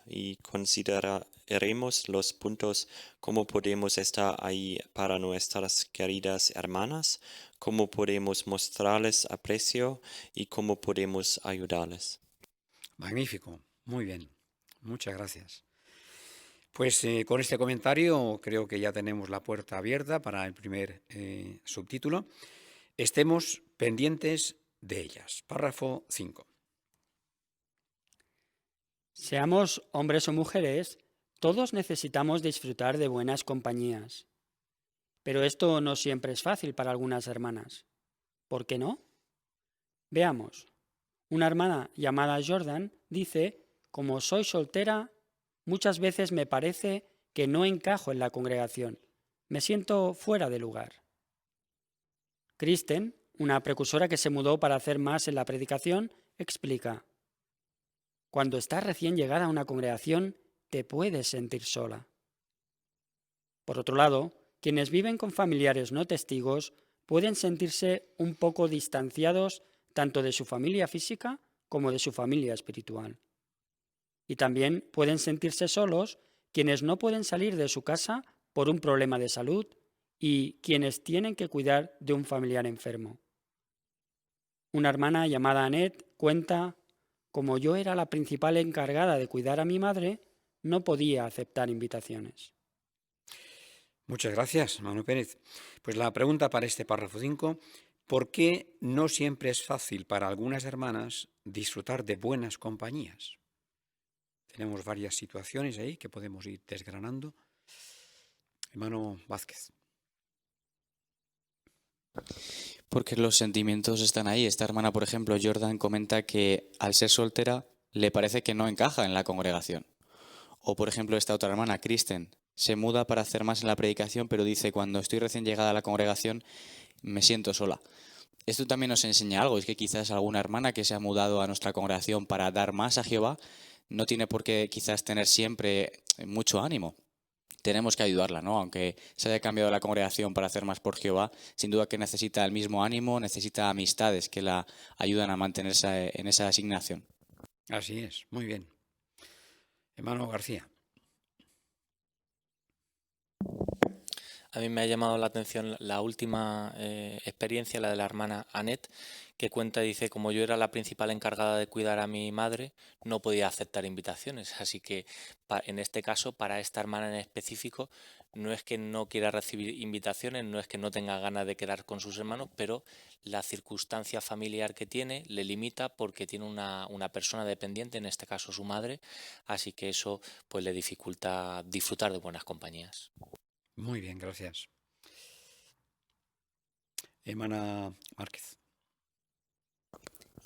Y consideraremos los puntos: cómo podemos estar ahí para nuestras queridas hermanas, cómo podemos mostrarles aprecio y cómo podemos ayudarles. Magnífico, muy bien, muchas gracias. Pues con este comentario creo que ya tenemos la puerta abierta para el primer subtítulo. Estemos pendientes de ellas. Párrafo 5. Seamos hombres o mujeres, todos necesitamos disfrutar de buenas compañías. Pero esto no siempre es fácil para algunas hermanas. ¿Por qué no? Veamos. Una hermana llamada Jordan dice: como soy soltera, muchas veces me parece que no encajo en la congregación. Me siento fuera de lugar. Kristen, una precursora que se mudó para hacer más en la predicación, explica: cuando estás recién llegada a una congregación, te puedes sentir sola. Por otro lado, quienes viven con familiares no testigos pueden sentirse un poco distanciados tanto de su familia física como de su familia espiritual. Y también pueden sentirse solos quienes no pueden salir de su casa por un problema de salud y quienes tienen que cuidar de un familiar enfermo. Una hermana llamada Annette cuenta: como yo era la principal encargada de cuidar a mi madre, no podía aceptar invitaciones. Muchas gracias, Manu Pérez. Pues la pregunta para este párrafo 5: ¿por qué no siempre es fácil para algunas hermanas disfrutar de buenas compañías? Tenemos varias situaciones ahí que podemos ir desgranando. Hermano Vázquez. Porque los sentimientos están ahí. Esta hermana, por ejemplo, Jordan, comenta que al ser soltera le parece que no encaja en la congregación. O, por ejemplo, esta otra hermana, Kristen, se muda para hacer más en la predicación, pero dice: cuando estoy recién llegada a la congregación me siento sola. Esto también nos enseña algo, es que quizás alguna hermana que se ha mudado a nuestra congregación para dar más a Jehová no tiene por qué quizás tener siempre mucho ánimo. Tenemos que ayudarla, ¿no? Aunque se haya cambiado la congregación para hacer más por Jehová, sin duda que necesita el mismo ánimo, necesita amistades que la ayudan a mantenerse en esa asignación. Así es, muy bien. Hermano García. A mí me ha llamado la atención la última experiencia, la de la hermana Annette, que cuenta, dice, como yo era la principal encargada de cuidar a mi madre, no podía aceptar invitaciones. Así que en este caso, para esta hermana en específico, no es que no quiera recibir invitaciones, no es que no tenga ganas de quedar con sus hermanos, pero la circunstancia familiar que tiene le limita porque tiene una persona dependiente, en este caso su madre, así que eso pues le dificulta disfrutar de buenas compañías. Muy bien, gracias. Hermana Márquez.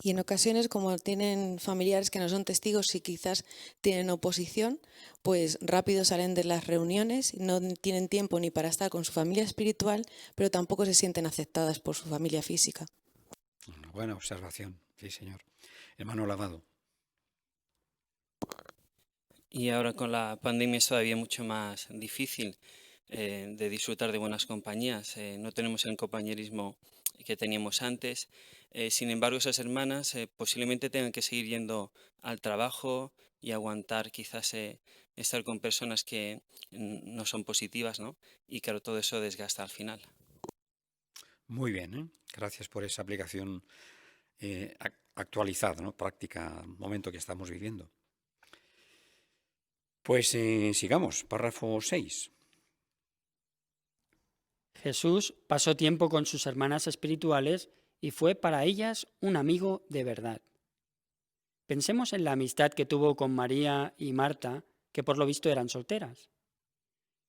Y en ocasiones, como tienen familiares que no son testigos y quizás tienen oposición, pues rápido salen de las reuniones, no tienen tiempo ni para estar con su familia espiritual, pero tampoco se sienten aceptadas por su familia física. Una buena observación, sí, señor. Hermano Lavado. Y ahora con la pandemia es todavía mucho más difícil de disfrutar de buenas compañías. No tenemos el compañerismo que teníamos antes. Sin embargo, esas hermanas posiblemente tengan que seguir yendo al trabajo y aguantar quizás estar con personas que no son positivas, ¿no? Y claro, todo eso desgasta al final. Muy bien, ¿eh? Gracias por esa aplicación actualizada, ¿no? Práctica, momento que estamos viviendo. Pues sigamos, párrafo 6. Jesús pasó tiempo con sus hermanas espirituales y fue para ellas un amigo de verdad. Pensemos en la amistad que tuvo con María y Marta, que por lo visto eran solteras.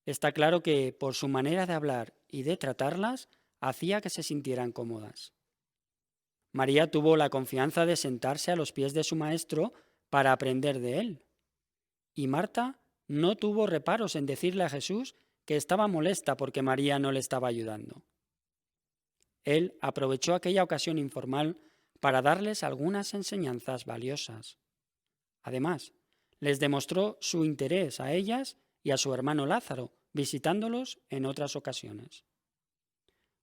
Está claro que por su manera de hablar y de tratarlas, hacía que se sintieran cómodas. María tuvo la confianza de sentarse a los pies de su maestro para aprender de él. Y Marta no tuvo reparos en decirle a Jesús que estaba molesta porque María no le estaba ayudando. Él aprovechó aquella ocasión informal para darles algunas enseñanzas valiosas. Además, les demostró su interés a ellas y a su hermano Lázaro, visitándolos en otras ocasiones.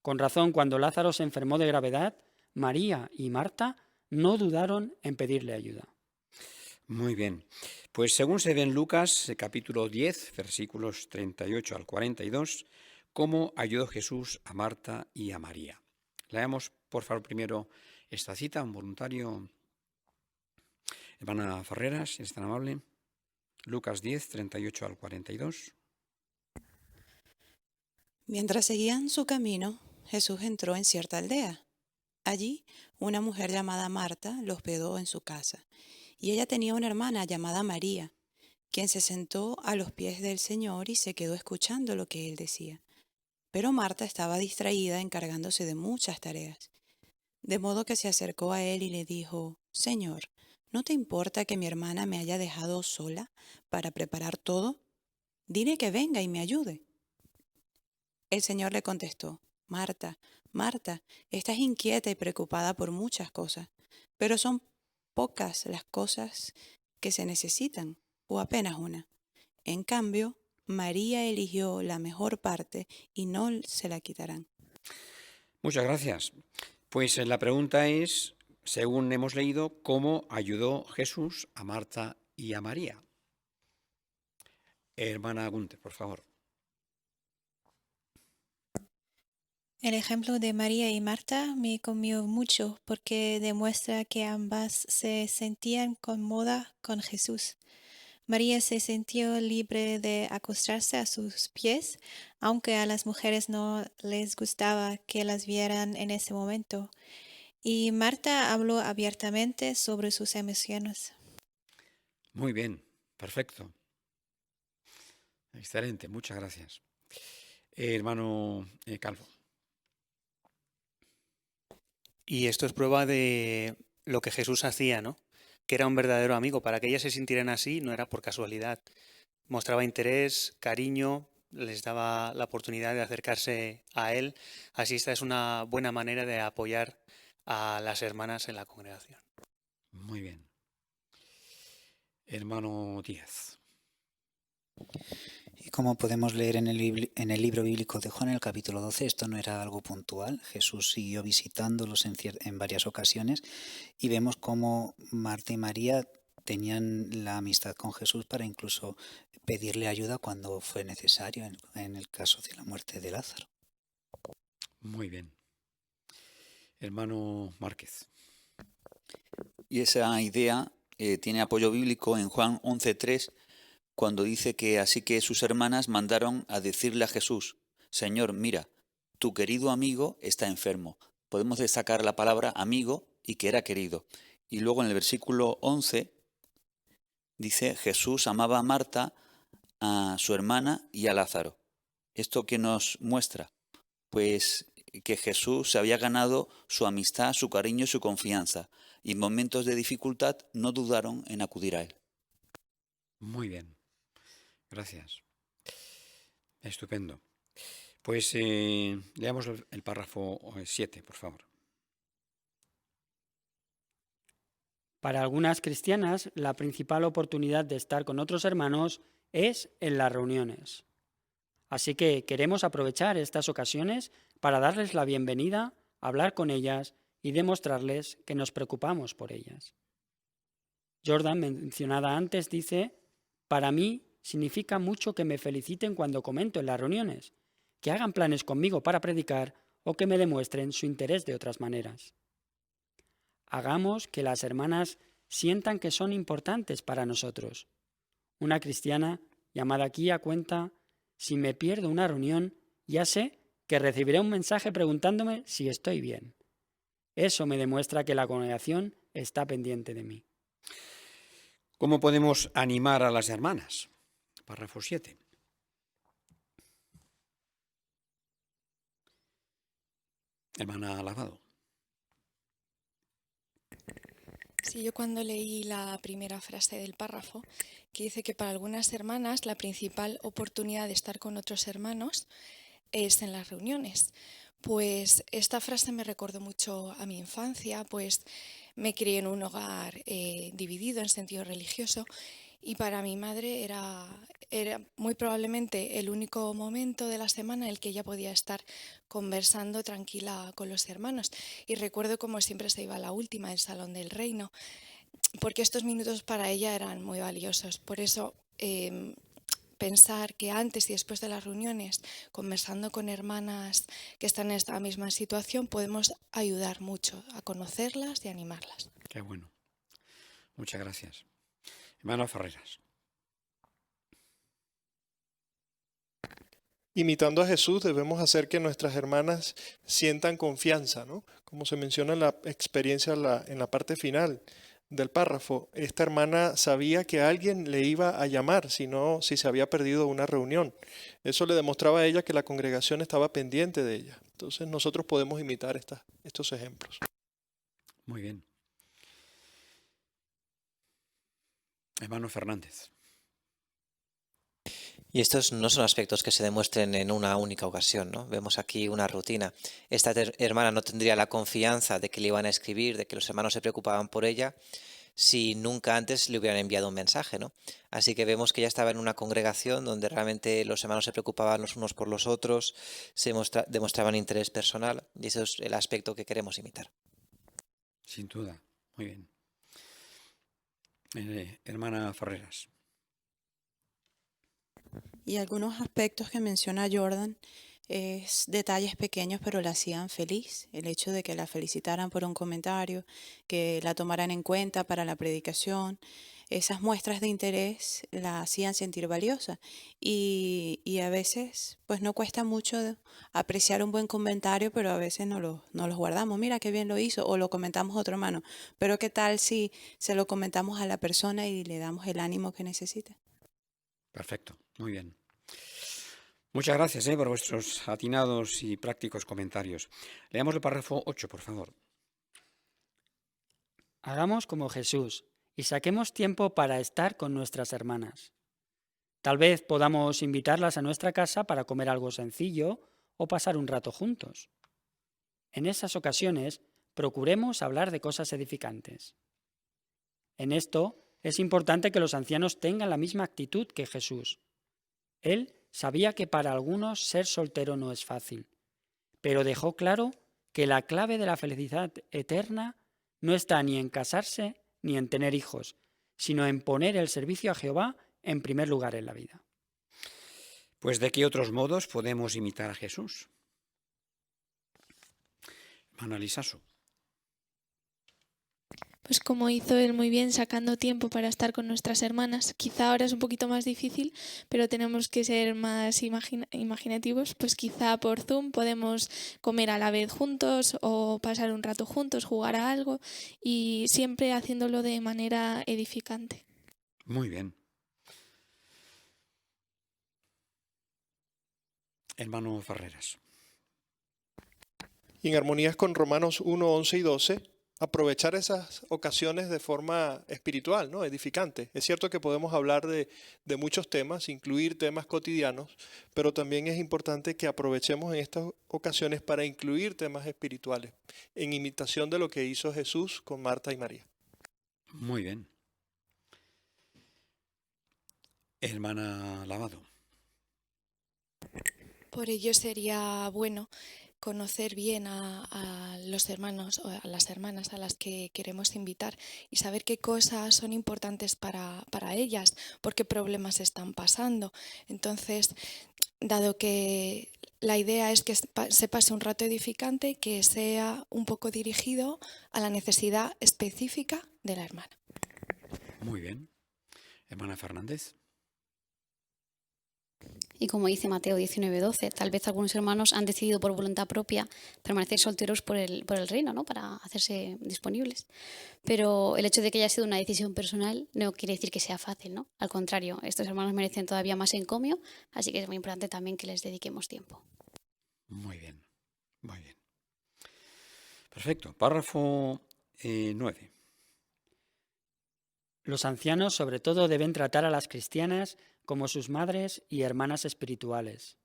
Con razón, cuando Lázaro se enfermó de gravedad, María y Marta no dudaron en pedirle ayuda. Muy bien. Pues según se ve en Lucas, capítulo 10, versículos 38 al 42, cómo ayudó Jesús a Marta y a María. Leamos, por favor, primero esta cita, un voluntario. Hermana Ferreras, si es tan amable. Lucas 10, 38 al 42. Mientras seguían su camino, Jesús entró en cierta aldea. Allí, una mujer llamada Marta los hospedó en su casa, y ella tenía una hermana llamada María, quien se sentó a los pies del Señor y se quedó escuchando lo que él decía. Pero Marta estaba distraída encargándose de muchas tareas, de modo que se acercó a él y le dijo: «Señor, ¿no te importa que mi hermana me haya dejado sola para preparar todo? Dile que venga y me ayude». El Señor le contestó: «Marta, Marta, estás inquieta y preocupada por muchas cosas, pero son pocas las cosas que se necesitan, o apenas una. En cambio, María eligió la mejor parte y no se la quitarán». Muchas gracias. Pues la pregunta es, según hemos leído, ¿cómo ayudó Jesús a Marta y a María? Hermana Gunter, por favor. El ejemplo de María y Marta me conmovió mucho porque demuestra que ambas se sentían cómodas con Jesús. María se sintió libre de acostarse a sus pies, aunque a las mujeres no les gustaba que las vieran en ese momento. Y Marta habló abiertamente sobre sus emociones. Muy bien, perfecto. Excelente, muchas gracias. Hermano Calvo. Y esto es prueba de lo que Jesús hacía, ¿no? Que era un verdadero amigo. Para que ellas se sintieran así no era por casualidad. Mostraba interés, cariño, les daba la oportunidad de acercarse a él. Así esta es una buena manera de apoyar a las hermanas en la congregación. Muy bien. Hermano Díaz. Y como podemos leer en el libro bíblico de Juan, en el capítulo 12, esto no era algo puntual. Jesús siguió visitándolos en varias ocasiones y vemos cómo Marta y María tenían la amistad con Jesús para incluso pedirle ayuda cuando fue necesario, en el caso de la muerte de Lázaro. Muy bien. Hermano Márquez. Y esa idea tiene apoyo bíblico en Juan 11:3, cuando dice que así que sus hermanas mandaron a decirle a Jesús: Señor, mira, tu querido amigo está enfermo. Podemos destacar la palabra amigo y que era querido. Y luego en el versículo 11 dice: Jesús amaba a Marta, a su hermana y a Lázaro. ¿Esto qué nos muestra? Pues que Jesús se había ganado su amistad, su cariño y su confianza, y en momentos de dificultad no dudaron en acudir a él. Muy bien, gracias. Estupendo. Pues leamos el párrafo 7, por favor. Para algunas cristianas, la principal oportunidad de estar con otros hermanos es en las reuniones. Así que queremos aprovechar estas ocasiones para darles la bienvenida, hablar con ellas y demostrarles que nos preocupamos por ellas. Jordan, mencionada antes, dice: para mí significa mucho que me feliciten cuando comento en las reuniones, que hagan planes conmigo para predicar o que me demuestren su interés de otras maneras. Hagamos que las hermanas sientan que son importantes para nosotros. Una cristiana llamada aquí cuenta: si me pierdo una reunión, ya sé que recibiré un mensaje preguntándome si estoy bien. Eso me demuestra que la congregación está pendiente de mí. ¿Cómo podemos animar a las hermanas? Párrafo 7. Hermana Lavado. Sí, yo cuando leí la primera frase del párrafo, que dice que para algunas hermanas la principal oportunidad de estar con otros hermanos es en las reuniones. Pues esta frase me recordó mucho a mi infancia, pues me crié en un hogar dividido en sentido religioso y para mi madre era muy probablemente el único momento de la semana en el que ella podía estar conversando tranquila con los hermanos. Y recuerdo como siempre se iba a la última, el Salón del Reino, porque estos minutos para ella eran muy valiosos. Por eso pensar que antes y después de las reuniones, conversando con hermanas que están en esta misma situación, podemos ayudar mucho a conocerlas y animarlas. Qué bueno. Muchas gracias. Hermano Ferreras. Imitando a Jesús, debemos hacer que nuestras hermanas sientan confianza, ¿no? Como se menciona en la experiencia en la parte final del párrafo. Esta hermana sabía que alguien le iba a llamar si se había perdido una reunión. Eso le demostraba a ella que la congregación estaba pendiente de ella. Entonces nosotros podemos imitar estos ejemplos. Muy bien. Hermano Fernández. Y estos no son aspectos que se demuestren en una única ocasión, ¿no? Vemos aquí una rutina. Esta hermana no tendría la confianza de que le iban a escribir, de que los hermanos se preocupaban por ella, si nunca antes le hubieran enviado un mensaje, ¿no? Así que vemos que ella estaba en una congregación donde realmente los hermanos se preocupaban los unos por los otros, demostraban interés personal, y ese es el aspecto que queremos imitar. Sin duda. Muy bien. Hermana Ferreras. Y algunos aspectos que menciona Jordan es detalles pequeños pero la hacían feliz. El hecho de que la felicitaran por un comentario, que la tomaran en cuenta para la predicación, esas muestras de interés la hacían sentir valiosa. Y a veces pues no cuesta mucho apreciar un buen comentario, pero a veces no los guardamos. Mira qué bien lo hizo, o lo comentamos a otro hermano. Pero qué tal si se lo comentamos a la persona y le damos el ánimo que necesita. Perfecto, muy bien. Muchas gracias por vuestros atinados y prácticos comentarios. Leamos el párrafo 8, por favor. Hagamos como Jesús y saquemos tiempo para estar con nuestras hermanas. Tal vez podamos invitarlas a nuestra casa para comer algo sencillo o pasar un rato juntos. En esas ocasiones, procuremos hablar de cosas edificantes. En esto, es importante que los ancianos tengan la misma actitud que Jesús. Él sabía que para algunos ser soltero no es fácil, pero dejó claro que la clave de la felicidad eterna no está ni en casarse ni en tener hijos, sino en poner el servicio a Jehová en primer lugar en la vida. Pues ¿de qué otros modos podemos imitar a Jesús? Hermana Lisaso. Pues como hizo él muy bien, sacando tiempo para estar con nuestras hermanas. Quizá ahora es un poquito más difícil, pero tenemos que ser más imaginativos. Pues quizá por Zoom podemos comer a la vez juntos o pasar un rato juntos, jugar a algo y siempre haciéndolo de manera edificante. Muy bien. Hermano Ferreras. Y en armonías con Romanos 1, 11 y 12, aprovechar esas ocasiones de forma espiritual, ¿no? Edificante. Es cierto que podemos hablar de muchos temas, incluir temas cotidianos, pero también es importante que aprovechemos en estas ocasiones para incluir temas espirituales, en imitación de lo que hizo Jesús con Marta y María. Muy bien. Hermana Lavado. Por ello sería bueno conocer bien a los hermanos o a las hermanas a las que queremos invitar y saber qué cosas son importantes para ellas, por qué problemas están pasando. Entonces, dado que la idea es que se pase un rato edificante, que sea un poco dirigido a la necesidad específica de la hermana. Muy bien. Hermana Fernández. Y como dice Mateo 19:12, tal vez algunos hermanos han decidido por voluntad propia permanecer solteros por el reino, ¿no? Para hacerse disponibles. Pero el hecho de que haya sido una decisión personal no quiere decir que sea fácil, ¿no? Al contrario, estos hermanos merecen todavía más encomio, así que es muy importante también que les dediquemos tiempo. Muy bien, muy bien. Perfecto. Párrafo 9. Los ancianos sobre todo deben tratar a las cristianas como sus madres y hermanas espirituales.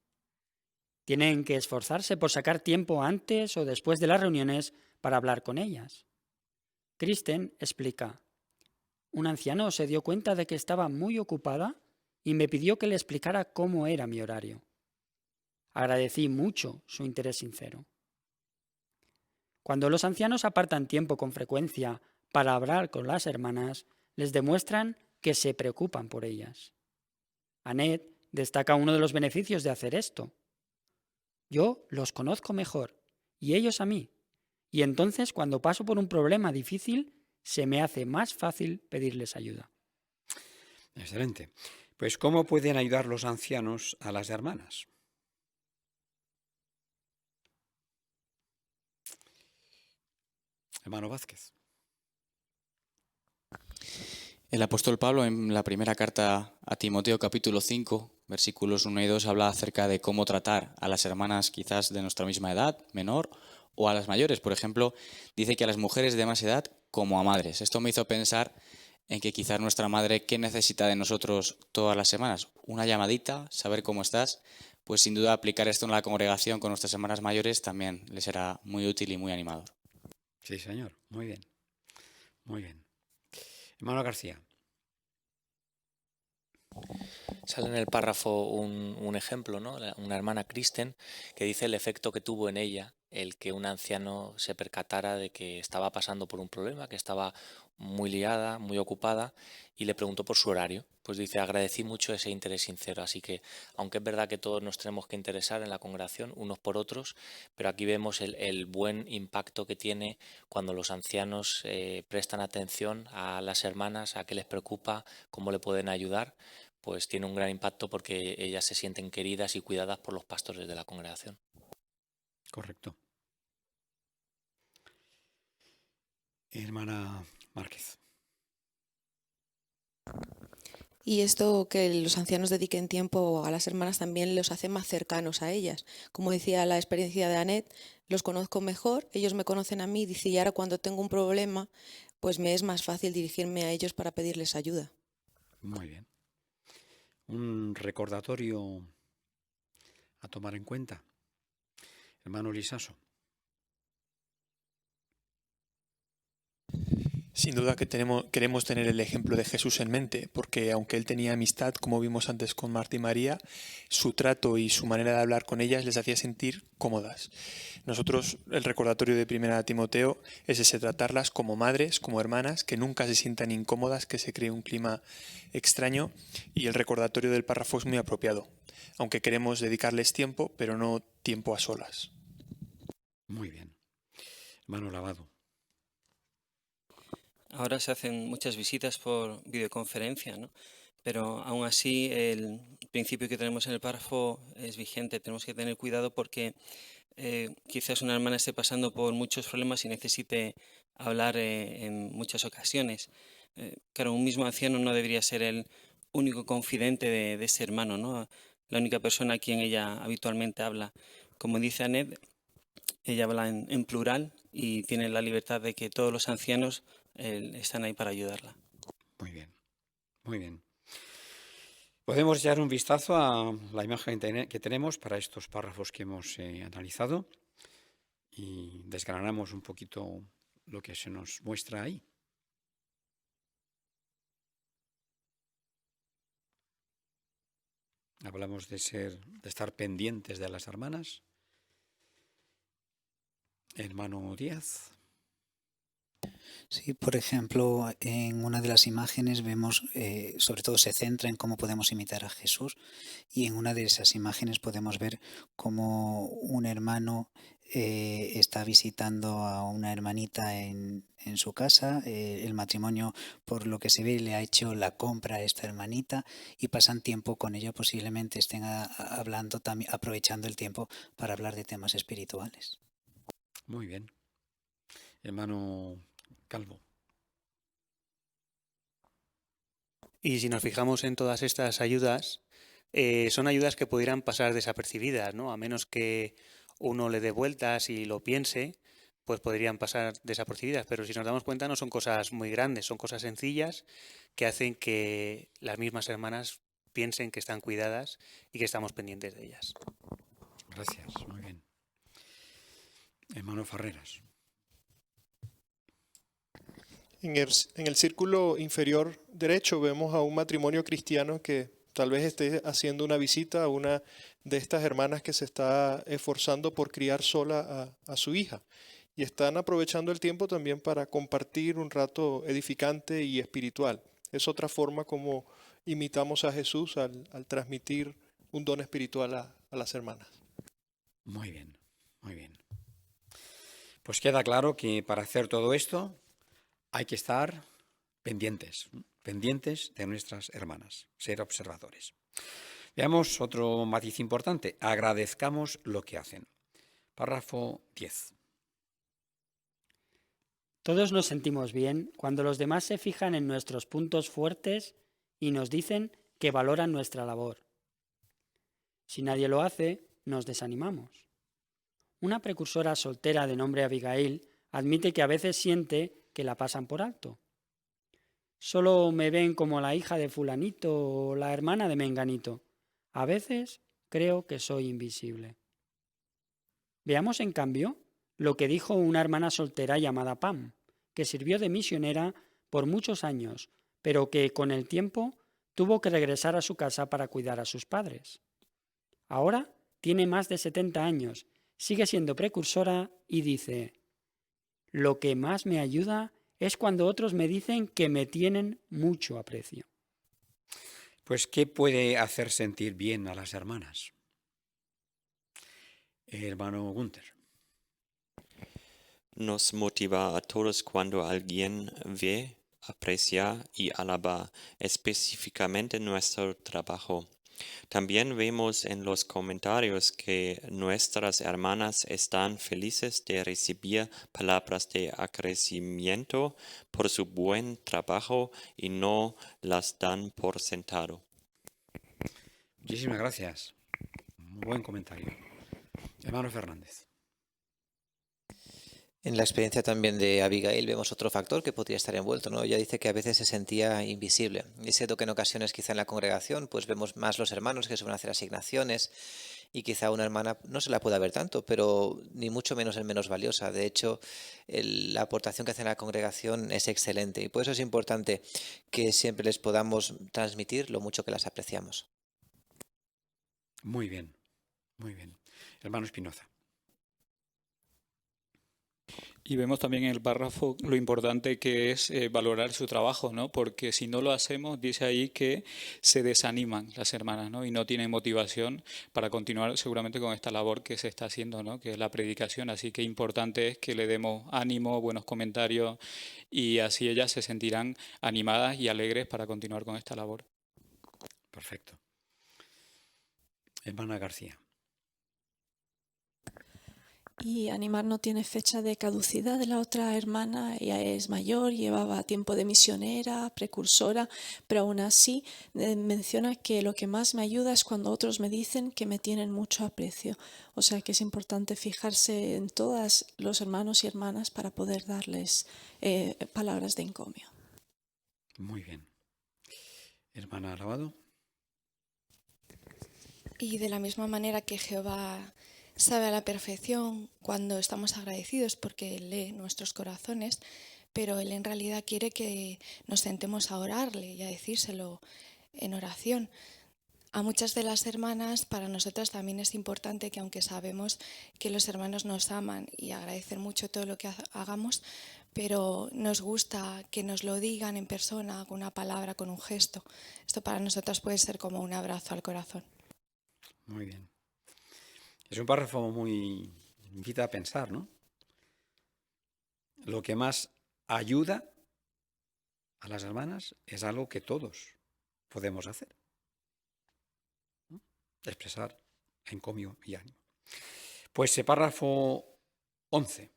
Tienen que esforzarse por sacar tiempo antes o después de las reuniones para hablar con ellas. Kristen explica: un anciano se dio cuenta de que estaba muy ocupada y me pidió que le explicara cómo era mi horario. Agradecí mucho su interés sincero. Cuando los ancianos apartan tiempo con frecuencia para hablar con las hermanas, les demuestran que se preocupan por ellas. Annette destaca uno de los beneficios de hacer esto. Yo los conozco mejor y ellos a mí, y entonces cuando paso por un problema difícil se me hace más fácil pedirles ayuda. Excelente. Pues ¿cómo pueden ayudar los ancianos a las hermanas? Hermano Vázquez. El apóstol Pablo en la primera carta a Timoteo capítulo 5, versículos 1 y 2 habla acerca de cómo tratar a las hermanas quizás de nuestra misma edad, menor, o a las mayores. Por ejemplo, dice que a las mujeres de más edad como a madres. Esto me hizo pensar en que quizás nuestra madre, ¿qué necesita de nosotros todas las semanas? Una llamadita, saber cómo estás. Pues sin duda aplicar esto en la congregación con nuestras hermanas mayores también les será muy útil y muy animador. Sí, señor. Muy bien. Muy bien. Hermano García. Sale en el párrafo un ejemplo, ¿no? Una hermana Kristen que dice el efecto que tuvo en ella el que un anciano se percatara de que estaba pasando por un problema, que estaba muy liada, muy ocupada, y le preguntó por su horario. Pues dice, agradecí mucho ese interés sincero. Así que, aunque es verdad que todos nos tenemos que interesar en la congregación unos por otros, pero aquí vemos el buen impacto que tiene cuando los ancianos prestan atención a las hermanas, a qué les preocupa, cómo le pueden ayudar. Pues tiene un gran impacto porque ellas se sienten queridas y cuidadas por los pastores de la congregación. Correcto. Hermana Márquez. Y esto que los ancianos dediquen tiempo a las hermanas también los hace más cercanos a ellas. Como decía la experiencia de Annette, los conozco mejor, ellos me conocen a mí, dice, y ahora cuando tengo un problema, pues me es más fácil dirigirme a ellos para pedirles ayuda. Muy bien. Un recordatorio a tomar en cuenta. Hermano Lisaso. Sin duda que queremos tener el ejemplo de Jesús en mente, porque aunque él tenía amistad, como vimos antes con Marta y María, su trato y su manera de hablar con ellas les hacía sentir cómodas. Nosotros, el recordatorio de 1 Timoteo es ese, tratarlas como madres, como hermanas, que nunca se sientan incómodas, que se cree un clima extraño, y el recordatorio del párrafo es muy apropiado, aunque queremos dedicarles tiempo, pero no tiempo a solas. Muy bien. Hermano Lavado. Ahora se hacen muchas visitas por videoconferencia, ¿no? Pero aún así el principio que tenemos en el párrafo es vigente. Tenemos que tener cuidado porque quizás una hermana esté pasando por muchos problemas y necesite hablar en muchas ocasiones. Claro, un mismo anciano no debería ser el único confidente de ese hermano, ¿no? La única persona a quien ella habitualmente habla. Como dice Annette, ella habla en plural y tiene la libertad de que todos los ancianos están ahí para ayudarla. Muy bien, muy bien. Podemos echar un vistazo a la imagen que tenemos para estos párrafos que hemos analizado y desgranamos un poquito lo que se nos muestra ahí. Hablamos de estar pendientes de las hermanas. Hermano Díaz. Sí, por ejemplo, en una de las imágenes vemos, sobre todo se centra en cómo podemos imitar a Jesús, y en una de esas imágenes podemos ver cómo un hermano está visitando a una hermanita en su casa. El matrimonio, por lo que se ve, le ha hecho la compra a esta hermanita y pasan tiempo con ella, posiblemente estén hablando también, aprovechando el tiempo para hablar de temas espirituales. Muy bien. Hermano Calvo. Y si nos fijamos en todas estas ayudas, son ayudas que pudieran pasar desapercibidas, ¿no? A menos que uno le dé vueltas y lo piense, pues podrían pasar desapercibidas. Pero si nos damos cuenta, no son cosas muy grandes, son cosas sencillas que hacen que las mismas hermanas piensen que están cuidadas y que estamos pendientes de ellas. Gracias, muy bien. Hermano Farreras. En el círculo inferior derecho vemos a un matrimonio cristiano que tal vez esté haciendo una visita a una de estas hermanas que se está esforzando por criar sola a su hija. Y están aprovechando el tiempo también para compartir un rato edificante y espiritual. Es otra forma como imitamos a Jesús al transmitir un don espiritual a las hermanas. Muy bien, muy bien. Pues queda claro que para hacer todo esto hay que estar pendientes de nuestras hermanas, ser observadores. Veamos otro matiz importante, agradezcamos lo que hacen. Párrafo 10. Todos nos sentimos bien cuando los demás se fijan en nuestros puntos fuertes y nos dicen que valoran nuestra labor. Si nadie lo hace, nos desanimamos. Una precursora soltera de nombre Abigail admite que a veces siente que la pasan por alto. Solo me ven como la hija de fulanito o la hermana de menganito. A veces creo que soy invisible. Veamos, en cambio, lo que dijo una hermana soltera llamada Pam, que sirvió de misionera por muchos años, pero que con el tiempo tuvo que regresar a su casa para cuidar a sus padres. Ahora tiene más de 70 años, sigue siendo precursora y dice: lo que más me ayuda es cuando otros me dicen que me tienen mucho aprecio. Pues, ¿qué puede hacer sentir bien a las hermanas? Hermano Gunther. Nos motiva a todos cuando alguien ve, aprecia y alaba específicamente nuestro trabajo. También vemos en los comentarios que nuestras hermanas están felices de recibir palabras de agradecimiento por su buen trabajo y no las dan por sentado. Muchísimas gracias. Muy buen comentario. Hermano Fernández. En la experiencia también de Abigail vemos otro factor que podría estar envuelto, ¿no? Ella dice que a veces se sentía invisible. Y es cierto que en ocasiones quizá en la congregación pues vemos más los hermanos que suelen hacer asignaciones y quizá una hermana no se la pueda ver tanto, pero ni mucho menos es menos valiosa. De hecho, la aportación que hace en la congregación es excelente y por eso es importante que siempre les podamos transmitir lo mucho que las apreciamos. Muy bien, muy bien. Hermano Espinoza. Y vemos también en el párrafo lo importante que es valorar su trabajo, ¿no? Porque si no lo hacemos, dice ahí que se desaniman las hermanas, ¿no? Y no tienen motivación para continuar seguramente con esta labor que se está haciendo, ¿no? Que es la predicación. Así que importante es que le demos ánimo, buenos comentarios y así ellas se sentirán animadas y alegres para continuar con esta labor. Perfecto. Hermana García. Y animar no tiene fecha de caducidad de la otra hermana, ella es mayor, llevaba tiempo de misionera, precursora, pero aún así menciona que lo que más me ayuda es cuando otros me dicen que me tienen mucho aprecio. O sea que es importante fijarse en todos los hermanos y hermanas para poder darles palabras de encomio. Muy bien. Hermana Lavado. Y de la misma manera que Jehová sabe a la perfección cuando estamos agradecidos porque Él lee nuestros corazones, pero Él en realidad quiere que nos sentemos a orarle y a decírselo en oración. A muchas de las hermanas, para nosotras también es importante que aunque sabemos que los hermanos nos aman y agradecen mucho todo lo que hagamos, pero nos gusta que nos lo digan en persona, con una palabra, con un gesto. Esto para nosotras puede ser como un abrazo al corazón. Muy bien. Es un párrafo muy invita a pensar, ¿no? Lo que más ayuda a las hermanas es algo que todos podemos hacer, ¿no? Expresar encomio y ánimo. Pues el párrafo 11.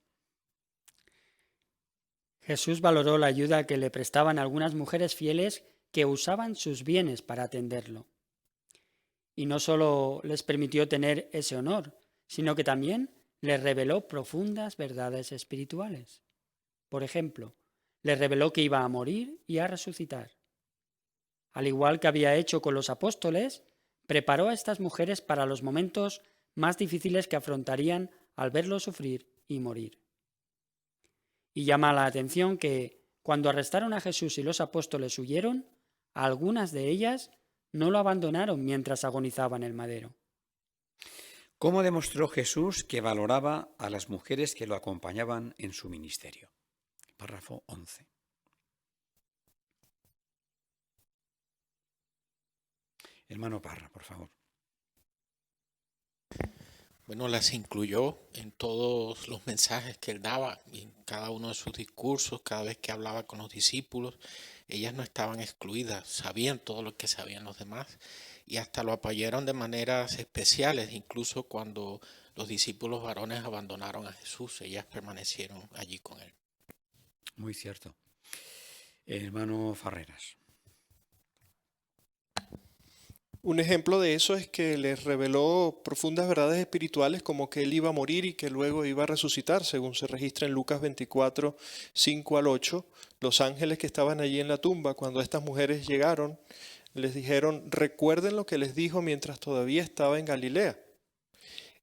Jesús valoró la ayuda que le prestaban algunas mujeres fieles que usaban sus bienes para atenderlo. Y no solo les permitió tener ese honor, sino que también les reveló profundas verdades espirituales. Por ejemplo, les reveló que iba a morir y a resucitar. Al igual que había hecho con los apóstoles, preparó a estas mujeres para los momentos más difíciles que afrontarían al verlo sufrir y morir. Y llama la atención que, cuando arrestaron a Jesús y los apóstoles huyeron, algunas de ellas no lo abandonaron mientras agonizaba en el madero. ¿Cómo demostró Jesús que valoraba a las mujeres que lo acompañaban en su ministerio? Párrafo 11. Hermano Parra, por favor. Bueno, las incluyó en todos los mensajes que él daba, y en cada uno de sus discursos, cada vez que hablaba con los discípulos. Ellas no estaban excluidas, sabían todo lo que sabían los demás y hasta lo apoyaron de maneras especiales, incluso cuando los discípulos varones abandonaron a Jesús, ellas permanecieron allí con él. Muy cierto. Hermano Farreras. Un ejemplo de eso es que les reveló profundas verdades espirituales como que él iba a morir y que luego iba a resucitar, según se registra en Lucas 24, 5 al 8. Los ángeles que estaban allí en la tumba, cuando estas mujeres llegaron, les dijeron, recuerden lo que les dijo mientras todavía estaba en Galilea.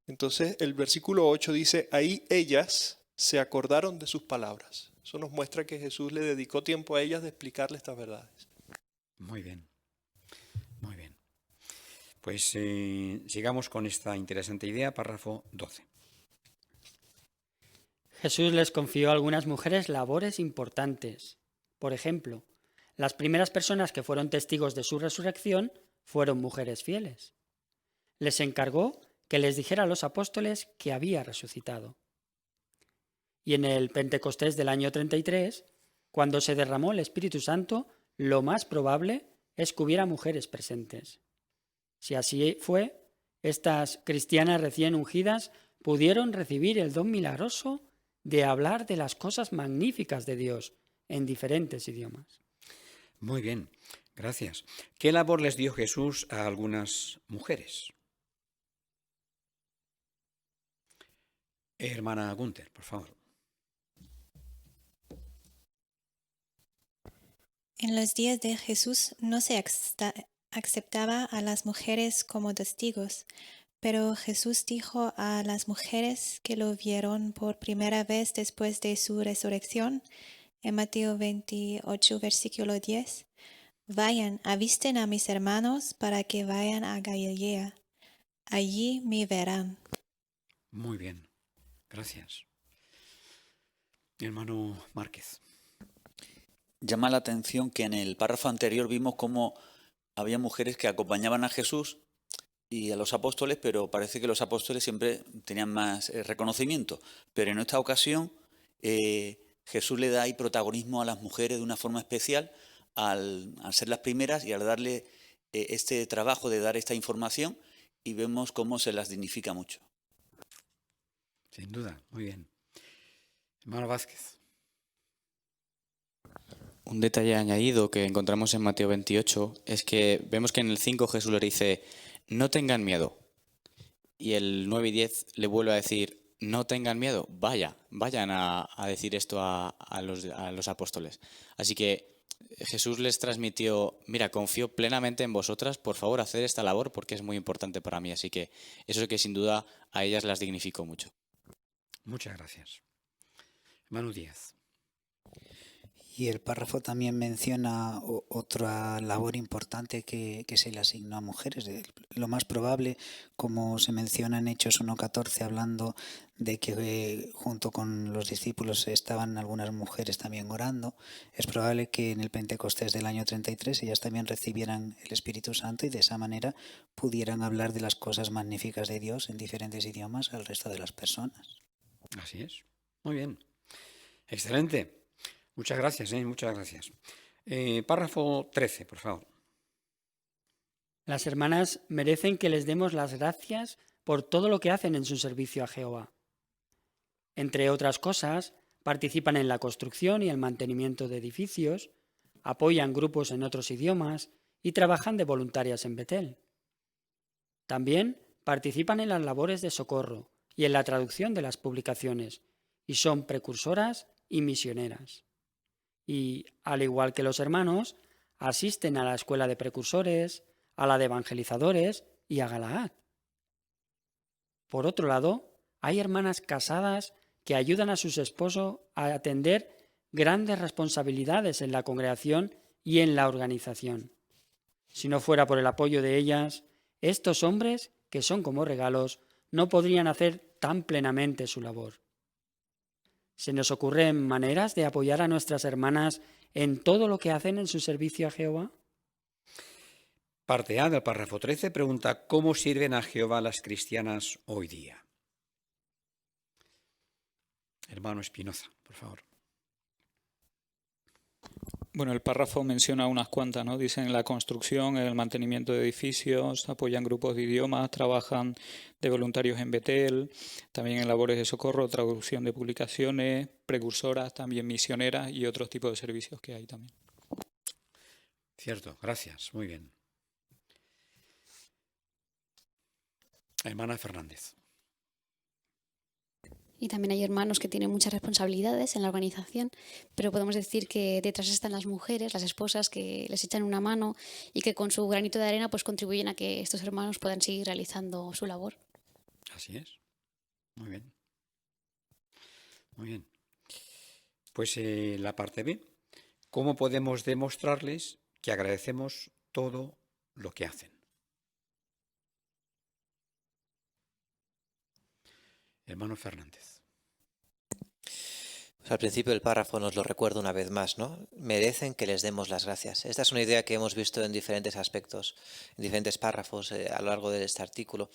Entonces el versículo 8 dice, ahí ellas se acordaron de sus palabras. Eso nos muestra que Jesús le dedicó tiempo a ellas de explicarle estas verdades. Muy bien, muy bien. Pues sigamos con esta interesante idea, párrafo 12. Jesús les confió a algunas mujeres labores importantes. Por ejemplo, las primeras personas que fueron testigos de su resurrección fueron mujeres fieles. Les encargó que les dijera a los apóstoles que había resucitado. Y en el Pentecostés del año 33, cuando se derramó el Espíritu Santo, lo más probable es que hubiera mujeres presentes. Si así fue, estas cristianas recién ungidas pudieron recibir el don milagroso de hablar de las cosas magníficas de Dios en diferentes idiomas. Muy bien, gracias. ¿Qué labor les dio Jesús a algunas mujeres? Hermana Gunther, por favor. En los días de Jesús no se aceptaba a las mujeres como testigos, pero Jesús dijo a las mujeres que lo vieron por primera vez después de su resurrección, en Mateo 28, versículo 10, vayan, avisten a mis hermanos para que vayan a Galilea. Allí me verán. Muy bien, gracias. Hermano Márquez. Llama la atención que en el párrafo anterior vimos cómo había mujeres que acompañaban a Jesús y a los apóstoles, pero parece que los apóstoles siempre tenían más reconocimiento. Pero en esta ocasión Jesús le da ahí protagonismo a las mujeres de una forma especial al ser las primeras y al darle este trabajo de dar esta información, y vemos cómo se las dignifica mucho. Sin duda, muy bien. Hermano Vázquez. Un detalle añadido que encontramos en Mateo 28 es que vemos que en el 5 Jesús le dice, no tengan miedo. Y el 9 y 10 le vuelve a decir, no tengan miedo, vayan a decir esto a los apóstoles. Así que Jesús les transmitió, mira, confío plenamente en vosotras, por favor, hacer esta labor porque es muy importante para mí. Así que eso es que sin duda a ellas las dignificó mucho. Muchas gracias. Hermano Díaz. Y el párrafo también menciona otra labor importante que se le asignó a mujeres. Lo más probable, como se menciona en Hechos 1.14, hablando de que junto con los discípulos estaban algunas mujeres también orando, es probable que en el Pentecostés del año 33 ellas también recibieran el Espíritu Santo y de esa manera pudieran hablar de las cosas magníficas de Dios en diferentes idiomas al resto de las personas. Así es. Muy bien. Excelente. Muchas gracias, muchas gracias. Párrafo 13, por favor. Las hermanas merecen que les demos las gracias por todo lo que hacen en su servicio a Jehová. Entre otras cosas, participan en la construcción y el mantenimiento de edificios, apoyan grupos en otros idiomas y trabajan de voluntarias en Betel. También participan en las labores de socorro y en la traducción de las publicaciones, y son precursoras y misioneras. Y, al igual que los hermanos, asisten a la escuela de precursores, a la de evangelizadores y a Galaad. Por otro lado, hay hermanas casadas que ayudan a sus esposos a atender grandes responsabilidades en la congregación y en la organización. Si no fuera por el apoyo de ellas, estos hombres, que son como regalos, no podrían hacer tan plenamente su labor. ¿Se nos ocurren maneras de apoyar a nuestras hermanas en todo lo que hacen en su servicio a Jehová? Parte A del párrafo 13 pregunta, ¿cómo sirven a Jehová las cristianas hoy día? Hermano Espinoza, por favor. Bueno, el párrafo menciona unas cuantas, ¿no? Dicen la construcción, el mantenimiento de edificios, apoyan grupos de idiomas, trabajan de voluntarios en Betel, también en labores de socorro, traducción de publicaciones, precursoras, también misioneras y otros tipos de servicios que hay también. Cierto, gracias, muy bien. Hermana Fernández. Y también hay hermanos que tienen muchas responsabilidades en la organización, pero podemos decir que detrás están las mujeres, las esposas, que les echan una mano y que con su granito de arena pues contribuyen a que estos hermanos puedan seguir realizando su labor. Así es. Muy bien. Muy bien. Pues la parte B. ¿Cómo podemos demostrarles que agradecemos todo lo que hacen? Hermano Fernández. Al principio del párrafo nos lo recuerdo una vez más, ¿no? Merecen que les demos las gracias. Esta es una idea que hemos visto en diferentes aspectos, en diferentes párrafos a lo largo de este artículo.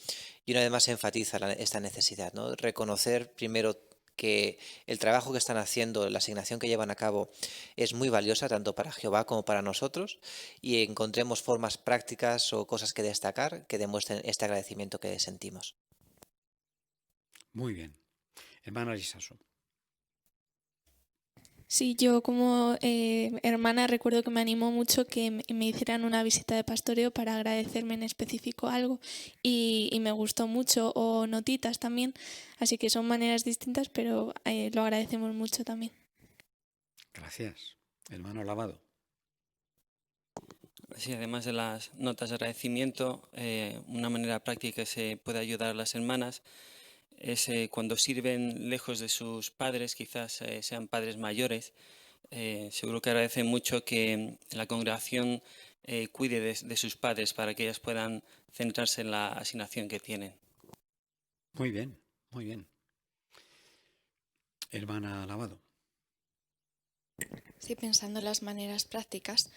Y una vez más se enfatiza esta necesidad, ¿no? Reconocer primero que el trabajo que están haciendo, la asignación que llevan a cabo es muy valiosa tanto para Jehová como para nosotros, y encontremos formas prácticas o cosas que destacar que demuestren este agradecimiento que sentimos. Muy bien. Hermana Lisaso. Sí, yo como hermana recuerdo que me animó mucho que me hicieran una visita de pastoreo para agradecerme en específico algo y me gustó mucho, o notitas también, así que son maneras distintas, pero lo agradecemos mucho también. Gracias. Hermano Lavado. Sí, además de las notas de agradecimiento, una manera práctica que se puede ayudar a las hermanas es cuando sirven lejos de sus padres, quizás sean padres mayores, seguro que agradecen mucho que la congregación cuide de sus padres para que ellas puedan centrarse en la asignación que tienen. Muy bien, muy bien. Hermana Lavado. Sí, pensando en las maneras prácticas,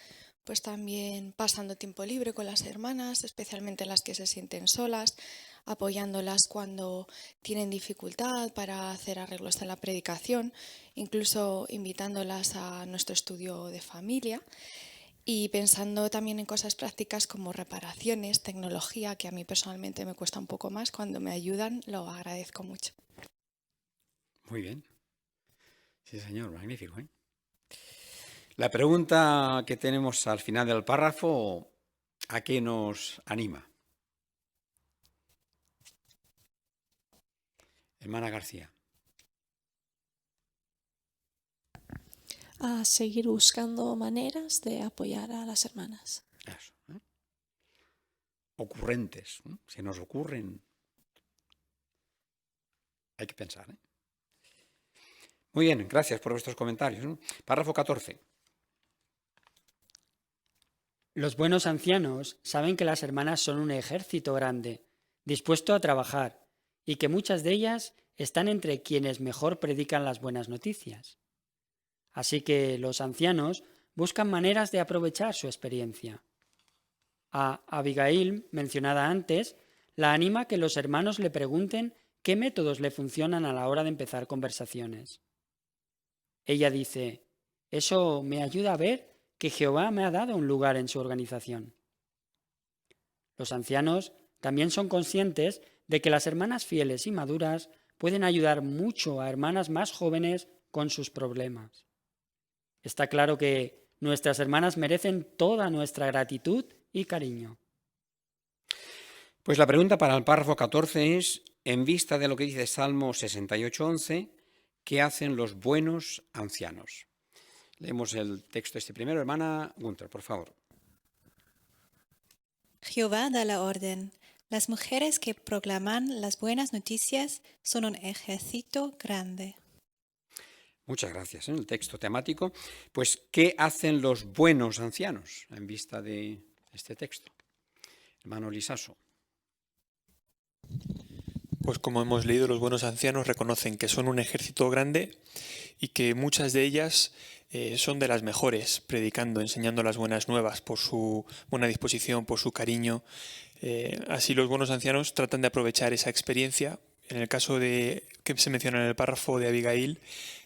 pues también pasando tiempo libre con las hermanas, especialmente las que se sienten solas, apoyándolas cuando tienen dificultad para hacer arreglos en la predicación, incluso invitándolas a nuestro estudio de familia. Y pensando también en cosas prácticas como reparaciones, tecnología, que a mí personalmente me cuesta un poco más, cuando me ayudan lo agradezco mucho. Muy bien. Sí, señor, magnífico, ¿eh? La pregunta que tenemos al final del párrafo, ¿a qué nos anima? Hermana García. A seguir buscando maneras de apoyar a las hermanas. Eso, ¿eh? Ocurrentes, ¿eh? Se nos ocurren. Hay que pensar, ¿eh? Muy bien, gracias por vuestros comentarios, ¿eh? Párrafo 14. Los buenos ancianos saben que las hermanas son un ejército grande, dispuesto a trabajar, y que muchas de ellas están entre quienes mejor predican las buenas noticias. Así que los ancianos buscan maneras de aprovechar su experiencia. A Abigail, mencionada antes, la anima a que los hermanos le pregunten qué métodos le funcionan a la hora de empezar conversaciones. Ella dice: eso me ayuda a ver que Jehová me ha dado un lugar en su organización. Los ancianos también son conscientes de que las hermanas fieles y maduras pueden ayudar mucho a hermanas más jóvenes con sus problemas. Está claro que nuestras hermanas merecen toda nuestra gratitud y cariño. Pues la pregunta para el párrafo 14 es, en vista de lo que dice Salmo 68:11, ¿qué hacen los buenos ancianos? Leemos el texto primero. Hermana Gunther, por favor. Jehová da la orden. Las mujeres que proclaman las buenas noticias son un ejército grande. Muchas gracias. En el texto temático, pues, ¿qué hacen los buenos ancianos en vista de este texto? Hermano Lisaso. Pues como hemos leído, los buenos ancianos reconocen que son un ejército grande y que muchas de ellas son de las mejores, predicando, enseñando las buenas nuevas por su buena disposición, por su cariño. Así los buenos ancianos tratan de aprovechar esa experiencia. En el caso que se menciona en el párrafo de Abigail,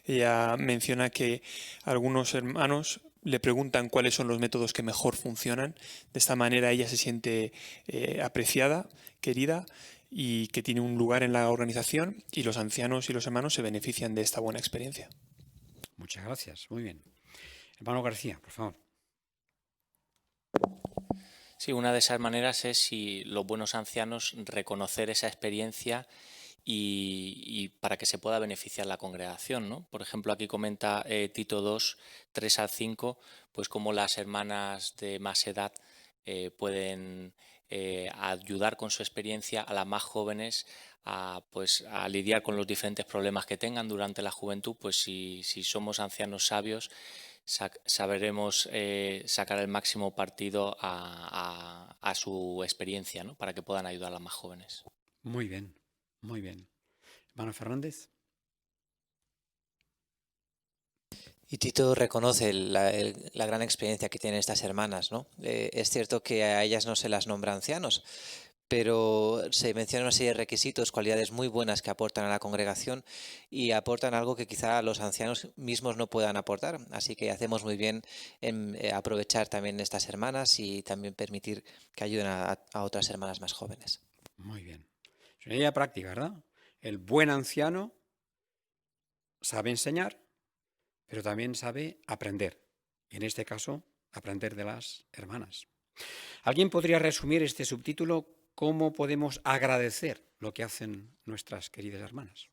ella menciona que algunos hermanos le preguntan cuáles son los métodos que mejor funcionan. De esta manera ella se siente apreciada, querida, y que tiene un lugar en la organización, y los ancianos y los hermanos se benefician de esta buena experiencia. Muchas gracias, muy bien. Hermano García, por favor. Sí, una de esas maneras es, si los buenos ancianos, reconocer esa experiencia y para que se pueda beneficiar la congregación, ¿no? Por ejemplo, aquí comenta Tito 2, 3 al 5, pues cómo las hermanas de más edad pueden ayudar con su experiencia a las más jóvenes a lidiar con los diferentes problemas que tengan durante la juventud. Pues si somos ancianos sabios, sabremos sacar el máximo partido a su experiencia, ¿no? Para que puedan ayudar a las más jóvenes. Muy bien, muy bien. Hermano Fernández. Y Tito reconoce la gran experiencia que tienen estas hermanas, ¿no? Es cierto que a ellas no se las nombra ancianos, pero se mencionan una serie de requisitos, cualidades muy buenas que aportan a la congregación y aportan algo que quizá los ancianos mismos no puedan aportar. Así que hacemos muy bien en aprovechar también estas hermanas y también permitir que ayuden a otras hermanas más jóvenes. Muy bien. Es una idea práctica, ¿verdad? El buen anciano sabe enseñar, pero también sabe aprender. En este caso, aprender de las hermanas. ¿Alguien podría resumir este subtítulo? ¿Cómo podemos agradecer lo que hacen nuestras queridas hermanas?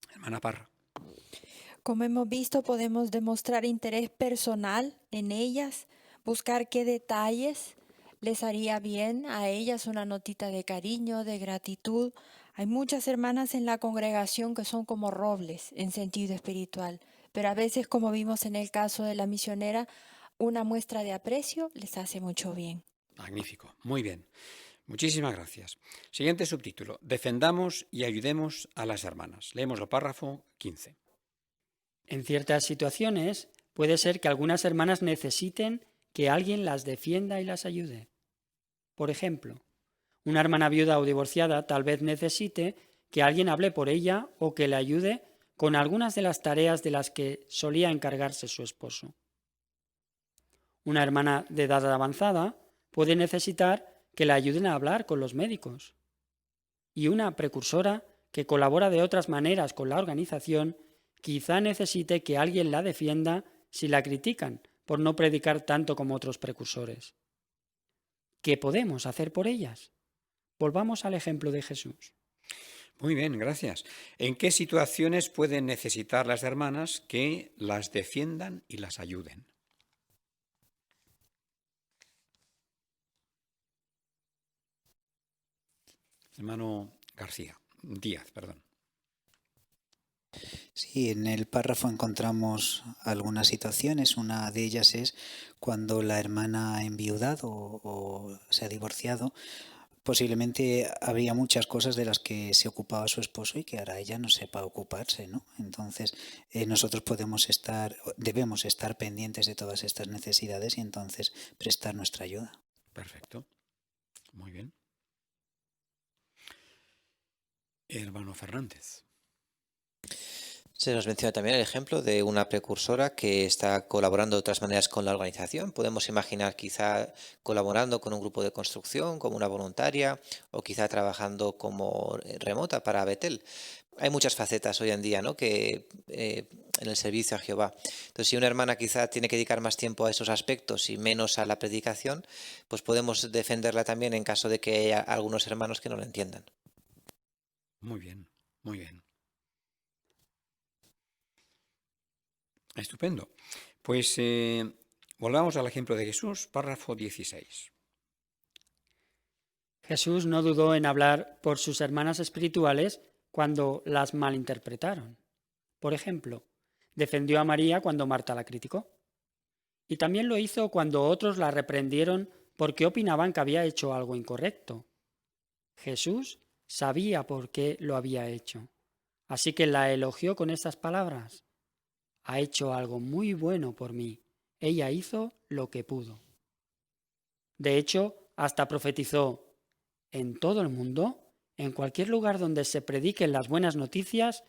Hermana Parra. Como hemos visto, podemos demostrar interés personal en ellas, buscar qué detalles les haría bien a ellas, una notita de cariño, de gratitud. Hay muchas hermanas en la congregación que son como robles en sentido espiritual, pero a veces, como vimos en el caso de la misionera, una muestra de aprecio les hace mucho bien. Magnífico, muy bien. Muchísimas gracias. Siguiente subtítulo. Defendamos y ayudemos a las hermanas. Leemos el párrafo 15. En ciertas situaciones puede ser que algunas hermanas necesiten que alguien las defienda y las ayude. Por ejemplo, una hermana viuda o divorciada tal vez necesite que alguien hable por ella o que le ayude con algunas de las tareas de las que solía encargarse su esposo. Una hermana de edad avanzada puede necesitar que la ayuden a hablar con los médicos. Y una precursora que colabora de otras maneras con la organización quizá necesite que alguien la defienda si la critican por no predicar tanto como otros precursores. ¿Qué podemos hacer por ellas? Volvamos al ejemplo de Jesús. Muy bien, gracias. ¿En qué situaciones pueden necesitar las hermanas que las defiendan y las ayuden? Hermano Díaz, perdón. Sí, en el párrafo encontramos algunas situaciones. Una de ellas es cuando la hermana ha enviudado o se ha divorciado. Posiblemente habría muchas cosas de las que se ocupaba su esposo y que ahora ella no sepa ocuparse, ¿no? Entonces, nosotros debemos estar pendientes de todas estas necesidades y entonces prestar nuestra ayuda. Perfecto. Muy bien. Hermano Fernández. Se nos menciona también el ejemplo de una precursora que está colaborando de otras maneras con la organización. Podemos imaginar quizá colaborando con un grupo de construcción, como una voluntaria, o quizá trabajando como remota para Betel. Hay muchas facetas hoy en día, ¿no?, que en el servicio a Jehová. Entonces, si una hermana quizá tiene que dedicar más tiempo a esos aspectos y menos a la predicación, pues podemos defenderla también en caso de que haya algunos hermanos que no lo entiendan. Muy bien, muy bien. Estupendo. Pues volvamos al ejemplo de Jesús, párrafo 16. Jesús no dudó en hablar por sus hermanas espirituales cuando las malinterpretaron. Por ejemplo, defendió a María cuando Marta la criticó. Y también lo hizo cuando otros la reprendieron porque opinaban que había hecho algo incorrecto. Jesús sabía por qué lo había hecho, así que la elogió con estas palabras: ha hecho algo muy bueno por mí. Ella hizo lo que pudo. De hecho, hasta profetizó: en todo el mundo, en cualquier lugar donde se prediquen las buenas noticias,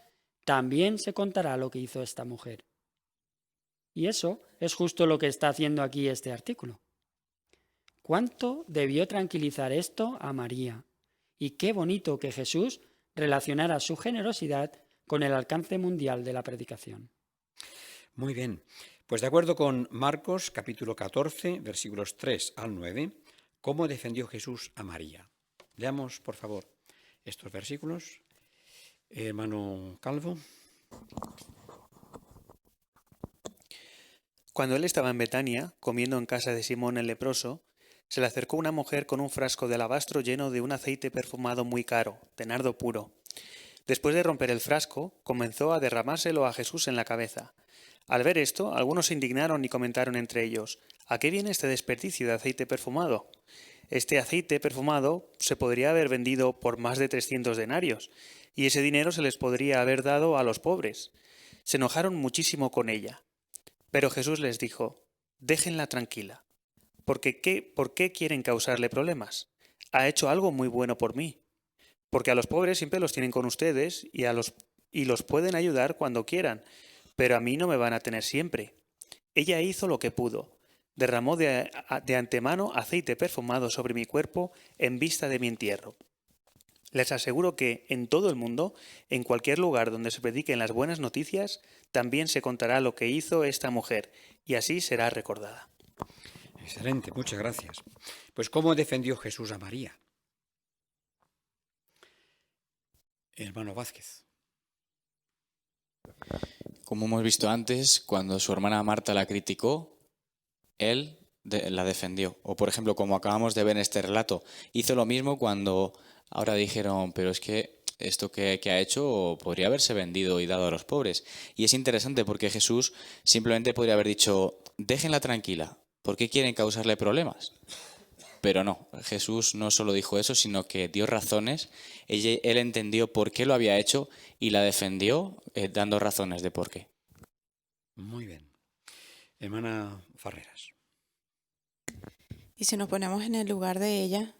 también se contará lo que hizo esta mujer. Y eso es justo lo que está haciendo aquí este artículo. ¿Cuánto debió tranquilizar esto a María? Y qué bonito que Jesús relacionara su generosidad con el alcance mundial de la predicación. Muy bien. Pues de acuerdo con Marcos, capítulo 14, versículos 3 al 9, ¿cómo defendió Jesús a María? Leamos, por favor, estos versículos. Hermano Calvo. Cuando él estaba en Betania, comiendo en casa de Simón el leproso, se le acercó una mujer con un frasco de alabastro lleno de un aceite perfumado muy caro, de nardo puro. Después de romper el frasco, comenzó a derramárselo a Jesús en la cabeza. Al ver esto, algunos se indignaron y comentaron entre ellos: ¿a qué viene este desperdicio de aceite perfumado? Este aceite perfumado se podría haber vendido por más de 300 denarios, y ese dinero se les podría haber dado a los pobres. Se enojaron muchísimo con ella. Pero Jesús les dijo: déjenla tranquila. ¿Por qué quieren causarle problemas? Ha hecho algo muy bueno por mí. Porque a los pobres siempre los tienen con ustedes y los pueden ayudar cuando quieran, pero a mí no me van a tener siempre. Ella hizo lo que pudo. Derramó de antemano aceite perfumado sobre mi cuerpo en vista de mi entierro. Les aseguro que en todo el mundo, en cualquier lugar donde se prediquen las buenas noticias, también se contará lo que hizo esta mujer, y así será recordada. Excelente, muchas gracias. Pues ¿cómo defendió Jesús a María? Hermano Vázquez. Como hemos visto antes, cuando su hermana Marta la criticó, él la defendió. O por ejemplo, como acabamos de ver en este relato, hizo lo mismo cuando ahora dijeron, pero es que esto que ha hecho podría haberse vendido y dado a los pobres. Y es interesante porque Jesús simplemente podría haber dicho, déjenla tranquila, ¿por qué quieren causarle problemas? Pero no, Jesús no solo dijo eso, sino que dio razones, él entendió por qué lo había hecho y la defendió dando razones de por qué. Muy bien. Hermana Farreras. Y si nos ponemos en el lugar de ella,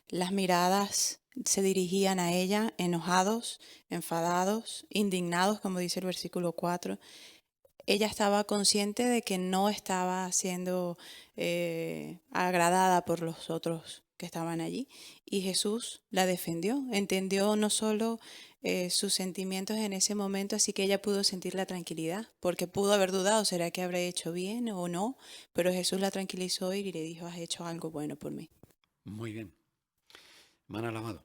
las miradas se dirigían a ella enojados, enfadados, indignados, como dice el versículo 4. Ella estaba consciente de que no estaba siendo agradada por los otros que estaban allí. Y Jesús la defendió, entendió no solo sus sentimientos en ese momento, así que ella pudo sentir la tranquilidad, porque pudo haber dudado, ¿será que habré hecho bien o no? Pero Jesús la tranquilizó y le dijo, has hecho algo bueno por mí. Muy bien. Hermana Lavado.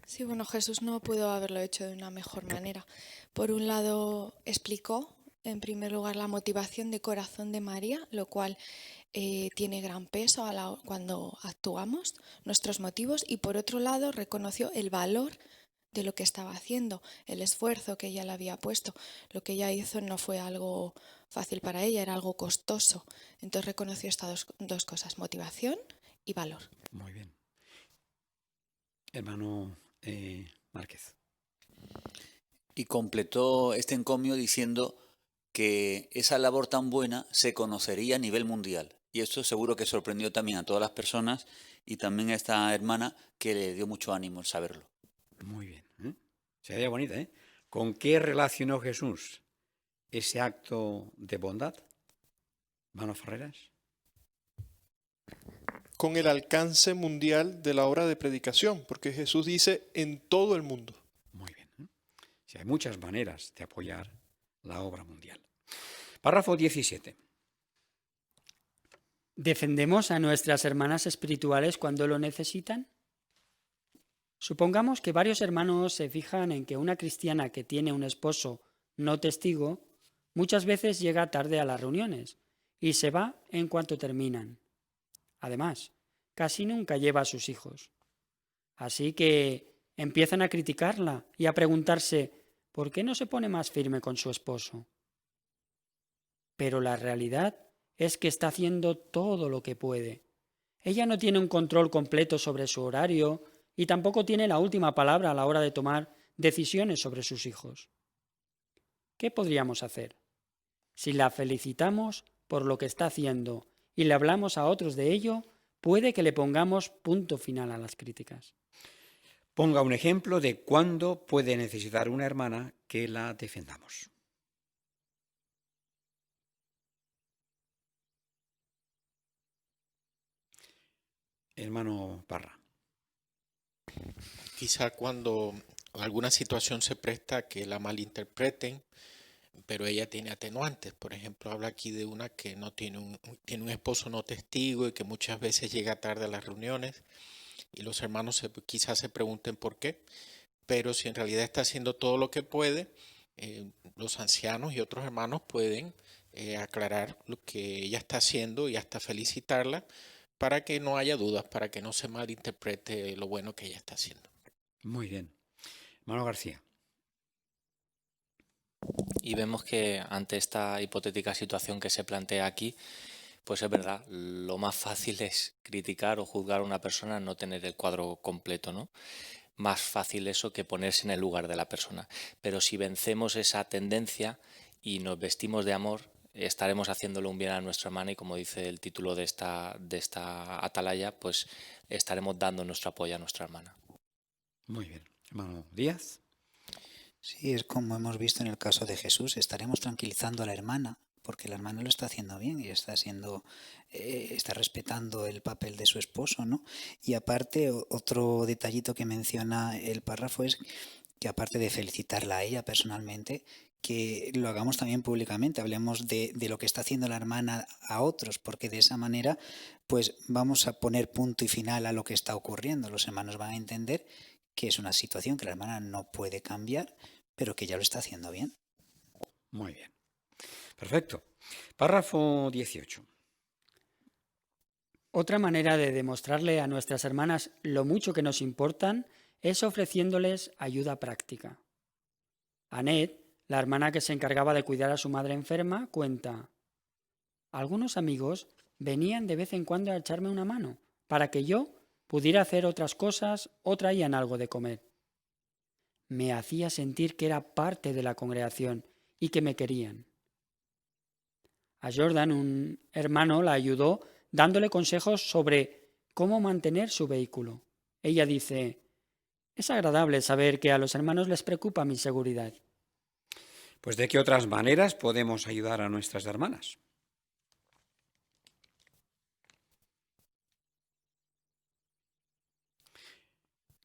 Sí, bueno, Jesús no pudo haberlo hecho de una mejor manera. Por un lado, explicó, en primer lugar, la motivación de corazón de María, lo cual tiene gran peso cuando actuamos, nuestros motivos, y por otro lado, reconoció el valor de lo que estaba haciendo, el esfuerzo que ella le había puesto. Lo que ella hizo no fue algo fácil para ella, era algo costoso. Entonces reconoció estas dos cosas, motivación y valor. Muy bien. Hermano Márquez. Y completó este encomio diciendo que esa labor tan buena se conocería a nivel mundial. Y esto seguro que sorprendió también a todas las personas y también a esta hermana que le dio mucho ánimo el saberlo. Muy bien. Sería bonita, ¿eh? ¿Con qué relacionó Jesús ese acto de bondad? Hermano Ferreras. Con el alcance mundial de la obra de predicación, porque Jesús dice en todo el mundo. Muy bien. Sí, hay muchas maneras de apoyar la obra mundial. Párrafo 17. ¿Defendemos a nuestras hermanas espirituales cuando lo necesitan? Supongamos que varios hermanos se fijan en que una cristiana que tiene un esposo no testigo muchas veces llega tarde a las reuniones y se va en cuanto terminan. Además, casi nunca lleva a sus hijos. Así que empiezan a criticarla y a preguntarse ¿por qué no se pone más firme con su esposo? Pero la realidad es que está haciendo todo lo que puede. Ella no tiene un control completo sobre su horario y tampoco tiene la última palabra a la hora de tomar decisiones sobre sus hijos. ¿Qué podríamos hacer? Si la felicitamos por lo que está haciendo y le hablamos a otros de ello, puede que le pongamos punto final a las críticas. Ponga un ejemplo de cuándo puede necesitar una hermana que la defendamos. Hermano Parra. Quizá cuando alguna situación se presta que la malinterpreten, pero ella tiene atenuantes. Por ejemplo, habla aquí de una que no tiene un esposo no testigo y que muchas veces llega tarde a las reuniones y los hermanos quizás se pregunten por qué, pero si en realidad está haciendo todo lo que puede, los ancianos y otros hermanos pueden aclarar lo que ella está haciendo y hasta felicitarla para que no haya dudas, para que no se malinterprete lo bueno que ella está haciendo. Muy bien. Hermano García. Y vemos que ante esta hipotética situación que se plantea aquí, pues es verdad, lo más fácil es criticar o juzgar a una persona, no tener el cuadro completo, ¿no? Más fácil eso que ponerse en el lugar de la persona. Pero si vencemos esa tendencia y nos vestimos de amor, estaremos haciéndole un bien a nuestra hermana y, como dice el título de esta atalaya, pues estaremos dando nuestro apoyo a nuestra hermana. Muy bien. Hermano Díaz. Sí, es como hemos visto en el caso de Jesús, estaremos tranquilizando a la hermana, porque la hermana lo está haciendo bien y está respetando el papel de su esposo, ¿no? Y aparte, otro detallito que menciona el párrafo es que aparte de felicitarla a ella personalmente, que lo hagamos también públicamente, hablemos de lo que está haciendo la hermana a otros, porque de esa manera pues vamos a poner punto y final a lo que está ocurriendo. Los hermanos van a entender que es una situación que la hermana no puede cambiar, pero que ya lo está haciendo bien. Muy bien. Perfecto. Párrafo 18. Otra manera de demostrarle a nuestras hermanas lo mucho que nos importan es ofreciéndoles ayuda práctica. Annette, la hermana que se encargaba de cuidar a su madre enferma, cuenta: algunos amigos venían de vez en cuando a echarme una mano para que yo pudiera hacer otras cosas o traían algo de comer. Me hacía sentir que era parte de la congregación y que me querían. A Jordan, un hermano, la ayudó dándole consejos sobre cómo mantener su vehículo. Ella dice: es agradable saber que a los hermanos les preocupa mi seguridad. Pues ¿de qué otras maneras podemos ayudar a nuestras hermanas?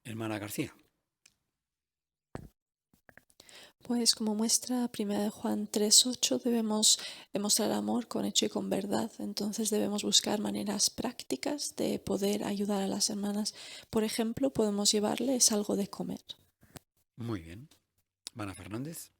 Hermana García. Pues como muestra 1 Juan 3:8, debemos demostrar amor con hecho y con verdad. Entonces debemos buscar maneras prácticas de poder ayudar a las hermanas. Por ejemplo, podemos llevarles algo de comer. Muy bien. Ana Fernández.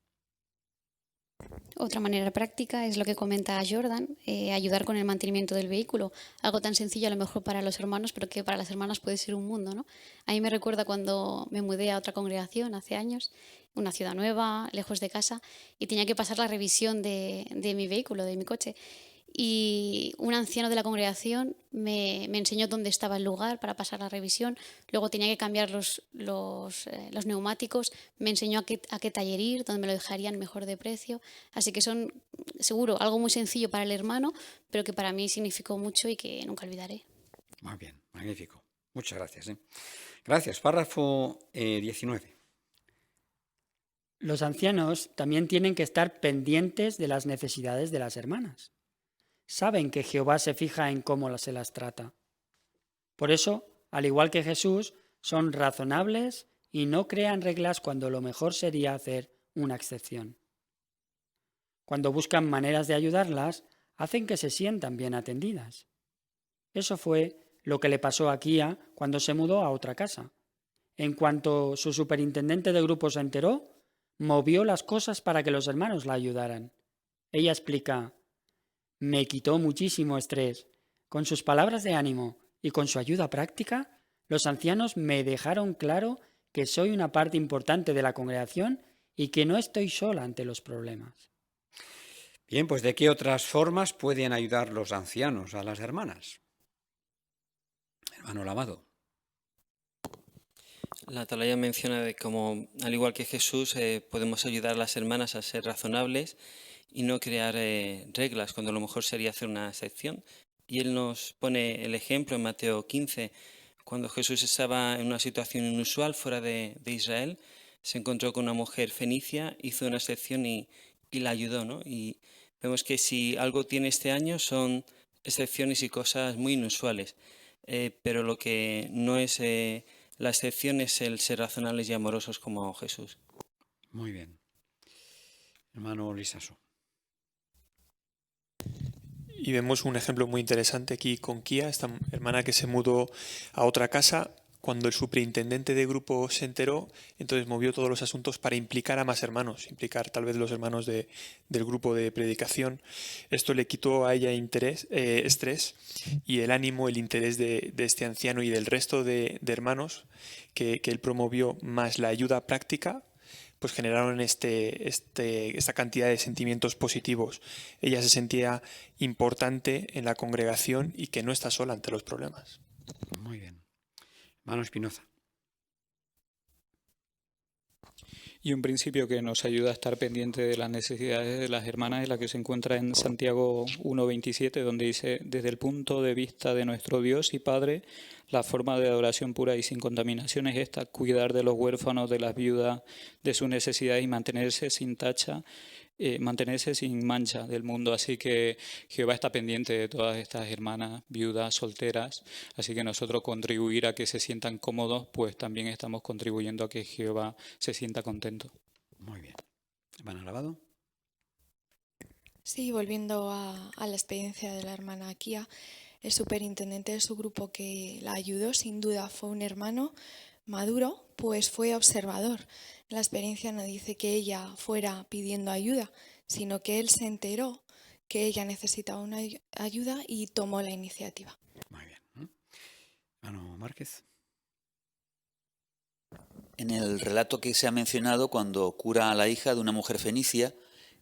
Otra manera práctica es lo que comenta Jordan, ayudar con el mantenimiento del vehículo. Algo tan sencillo a lo mejor para los hermanos, pero que para las hermanas puede ser un mundo, ¿no? A mí me recuerda cuando me mudé a otra congregación hace años, una ciudad nueva, lejos de casa, y tenía que pasar la revisión de mi vehículo, de mi coche. Y un anciano de la congregación me enseñó dónde estaba el lugar para pasar la revisión. Luego tenía que cambiar los neumáticos. Me enseñó a qué taller ir, dónde me lo dejarían mejor de precio. Así que son, seguro, algo muy sencillo para el hermano, pero que para mí significó mucho y que nunca olvidaré. Muy bien, magnífico. Muchas gracias. Gracias. Párrafo 19. Los ancianos también tienen que estar pendientes de las necesidades de las hermanas. Saben que Jehová se fija en cómo se las trata. Por eso, al igual que Jesús, son razonables y no crean reglas cuando lo mejor sería hacer una excepción. Cuando buscan maneras de ayudarlas, hacen que se sientan bien atendidas. Eso fue lo que le pasó a Kia cuando se mudó a otra casa. En cuanto su superintendente de grupo se enteró, movió las cosas para que los hermanos la ayudaran. Ella explica: me quitó muchísimo estrés. Con sus palabras de ánimo y con su ayuda práctica, los ancianos me dejaron claro que soy una parte importante de la congregación y que no estoy sola ante los problemas. Bien, pues ¿de qué otras formas pueden ayudar los ancianos a las hermanas? Hermano Lavado. La Atalaya menciona de cómo, al igual que Jesús, podemos ayudar a las hermanas a ser razonables y no crear reglas, cuando a lo mejor sería hacer una excepción. Y él nos pone el ejemplo en Mateo 15, cuando Jesús estaba en una situación inusual fuera de Israel, se encontró con una mujer fenicia, hizo una excepción y la ayudó, ¿no? Y vemos que si algo tiene este año son excepciones y cosas muy inusuales, pero lo que no es la excepción es el ser razonables y amorosos como Jesús. Muy bien. Hermano Lisaso. Y vemos un ejemplo muy interesante aquí con Kia, esta hermana que se mudó a otra casa. Cuando el superintendente de grupo se enteró, entonces movió todos los asuntos para implicar a más hermanos, implicar tal vez los hermanos del grupo de predicación. Esto le quitó a ella estrés y el ánimo, el interés de este anciano y del resto de hermanos que él promovió, más la ayuda práctica, pues generaron esta cantidad de sentimientos positivos. Ella se sentía importante en la congregación y que no está sola ante los problemas. Muy bien. Hermano Espinoza. Y un principio que nos ayuda a estar pendiente de las necesidades de las hermanas es la que se encuentra en Santiago 1:27, donde dice: desde el punto de vista de nuestro Dios y Padre, la forma de adoración pura y sin contaminación es esta: cuidar de los huérfanos, de las viudas, de sus necesidades y mantenerse sin tacha, mantenerse sin mancha del mundo. Así que Jehová está pendiente de todas estas hermanas viudas, solteras, así que nosotros contribuir a que se sientan cómodos, pues también estamos contribuyendo a que Jehová se sienta contento. Muy bien. ¿Hermana Lavado? Sí, volviendo a la experiencia de la hermana Kia, el superintendente de su grupo que la ayudó, sin duda fue un hermano maduro, pues fue observador. La experiencia no dice que ella fuera pidiendo ayuda, sino que él se enteró que ella necesitaba una ayuda y tomó la iniciativa. Muy bien. Hermano Márquez. En el relato que se ha mencionado, cuando cura a la hija de una mujer fenicia,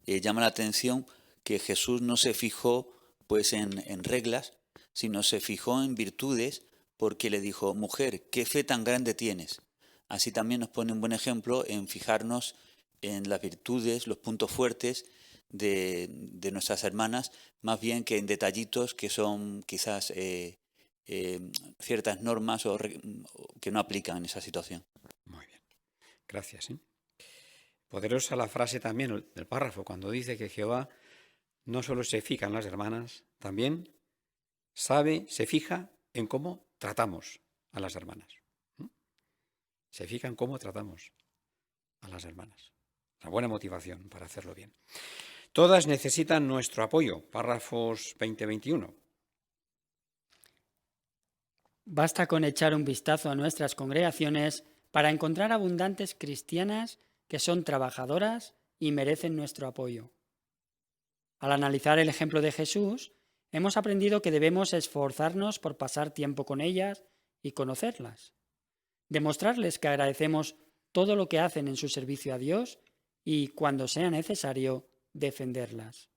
llama la atención que Jesús no se fijó pues en reglas, sino se fijó en virtudes, porque le dijo: mujer, ¿qué fe tan grande tienes? Así también nos pone un buen ejemplo en fijarnos en las virtudes, los puntos fuertes de nuestras hermanas, más bien que en detallitos que son quizás ciertas normas o que no aplican en esa situación. Muy bien, gracias. Poderosa la frase también del párrafo, cuando dice que Jehová no solo se fija en las hermanas, también se fija en cómo tratamos a las hermanas. Se fija en cómo tratamos a las hermanas. Una buena motivación para hacerlo bien. Todas necesitan nuestro apoyo. Párrafos 20-21. Basta con echar un vistazo a nuestras congregaciones para encontrar abundantes cristianas que son trabajadoras y merecen nuestro apoyo. Al analizar el ejemplo de Jesús, hemos aprendido que debemos esforzarnos por pasar tiempo con ellas y conocerlas, demostrarles que agradecemos todo lo que hacen en su servicio a Dios y, cuando sea necesario, defenderlas.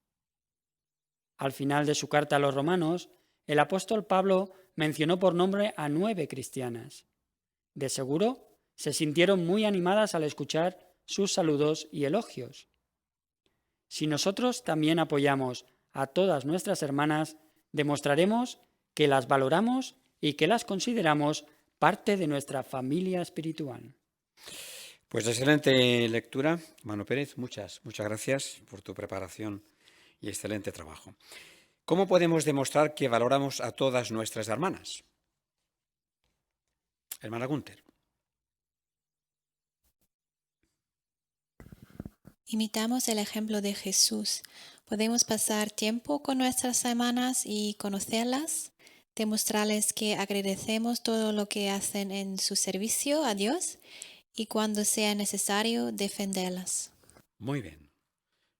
Al final de su carta a los romanos, el apóstol Pablo mencionó por nombre a 9 cristianas. De seguro, se sintieron muy animadas al escuchar sus saludos y elogios. Si nosotros también apoyamos a todas nuestras hermanas, demostraremos que las valoramos y que las consideramos parte de nuestra familia espiritual. Pues excelente lectura, Mano Pérez. Muchas gracias por tu preparación y excelente trabajo. ¿Cómo podemos demostrar que valoramos a todas nuestras hermanas? Hermana Gunther. Imitamos el ejemplo de Jesús. Podemos pasar tiempo con nuestras hermanas y conocerlas, demostrarles que agradecemos todo lo que hacen en su servicio a Dios y, cuando sea necesario, defenderlas. Muy bien.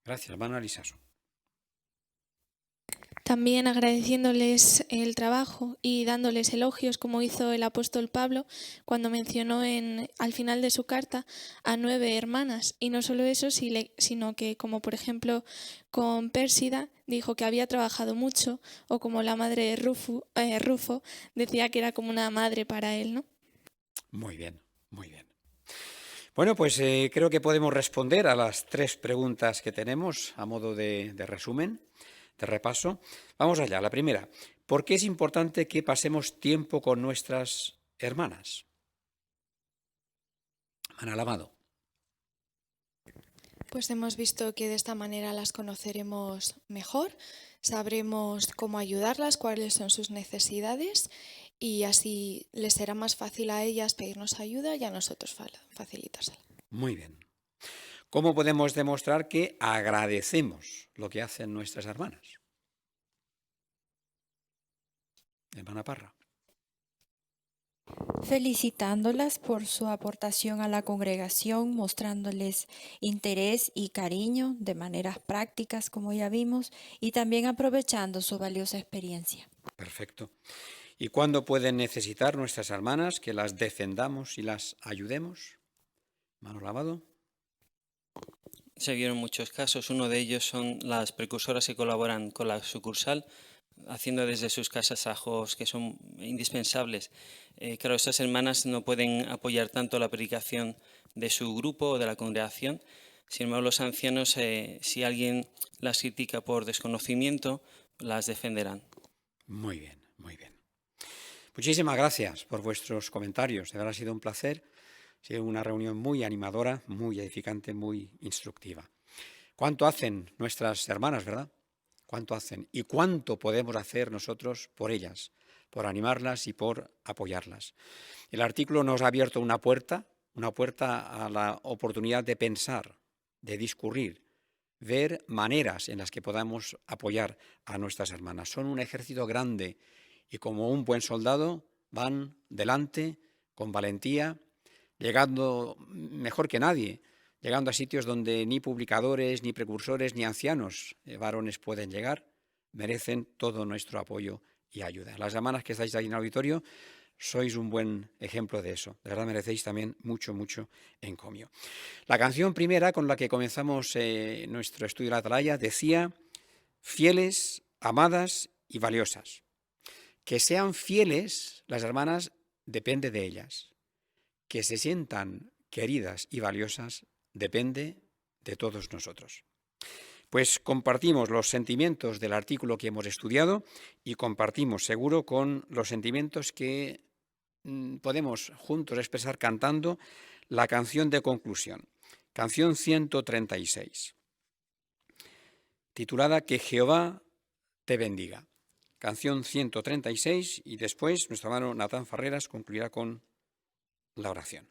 Gracias, hermana Lisaso. También agradeciéndoles el trabajo y dándoles elogios, como hizo el apóstol Pablo cuando mencionó al final de su carta a 9 hermanas. Y no solo eso, sino que, como por ejemplo con Pérsida, dijo que había trabajado mucho, o como la madre de Rufo decía que era como una madre para él, ¿no? Muy bien, muy bien. Bueno, pues creo que podemos responder a las 3 preguntas que tenemos a modo de resumen, de repaso. Vamos allá. La primera, ¿por qué es importante que pasemos tiempo con nuestras hermanas? Ana Lavado. Pues hemos visto que de esta manera las conoceremos mejor, sabremos cómo ayudarlas, cuáles son sus necesidades, y así les será más fácil a ellas pedirnos ayuda y a nosotros facilitársela. Muy bien. ¿Cómo podemos demostrar que agradecemos lo que hacen nuestras hermanas? Hermana Parra. Felicitándolas por su aportación a la congregación, mostrándoles interés y cariño de maneras prácticas, como ya vimos, y también aprovechando su valiosa experiencia. Perfecto. ¿Y cuándo pueden necesitar nuestras hermanas que las defendamos y las ayudemos? Mano Lavado. Se vieron muchos casos. Uno de ellos son las precursoras que colaboran con la sucursal, haciendo desde sus casas trabajos que son indispensables. Claro, estas hermanas no pueden apoyar tanto la predicación de su grupo o de la congregación. Sin embargo, los ancianos, si alguien las critica por desconocimiento, las defenderán. Muy bien, muy bien. Muchísimas gracias por vuestros comentarios. De verdad ha sido un placer. Ha sido una reunión muy animadora, muy edificante, muy instructiva. ¿Cuánto hacen nuestras hermanas, verdad? ¿Cuánto hacen? ¿Y cuánto podemos hacer nosotros por ellas, por animarlas y por apoyarlas? El artículo nos ha abierto una puerta a la oportunidad de pensar, de discurrir, ver maneras en las que podamos apoyar a nuestras hermanas. Son un ejército grande y, como un buen soldado, van delante con valentía, llegando mejor que nadie llegando a sitios donde ni publicadores, ni precursores, ni ancianos varones pueden llegar, merecen todo nuestro apoyo y ayuda. Las hermanas que estáis ahí en el auditorio, sois un buen ejemplo de eso. De verdad merecéis también mucho, mucho encomio. La canción primera con la que comenzamos nuestro estudio de la Atalaya decía: fieles, amadas y valiosas. Que sean fieles las hermanas depende de ellas. Que se sientan queridas y valiosas depende de todos nosotros. Pues compartimos los sentimientos del artículo que hemos estudiado y compartimos seguro con los sentimientos que podemos juntos expresar cantando la canción de conclusión, canción 136, titulada Que Jehová te bendiga. Canción 136 y después nuestro hermano Natán Farreras concluirá con la oración.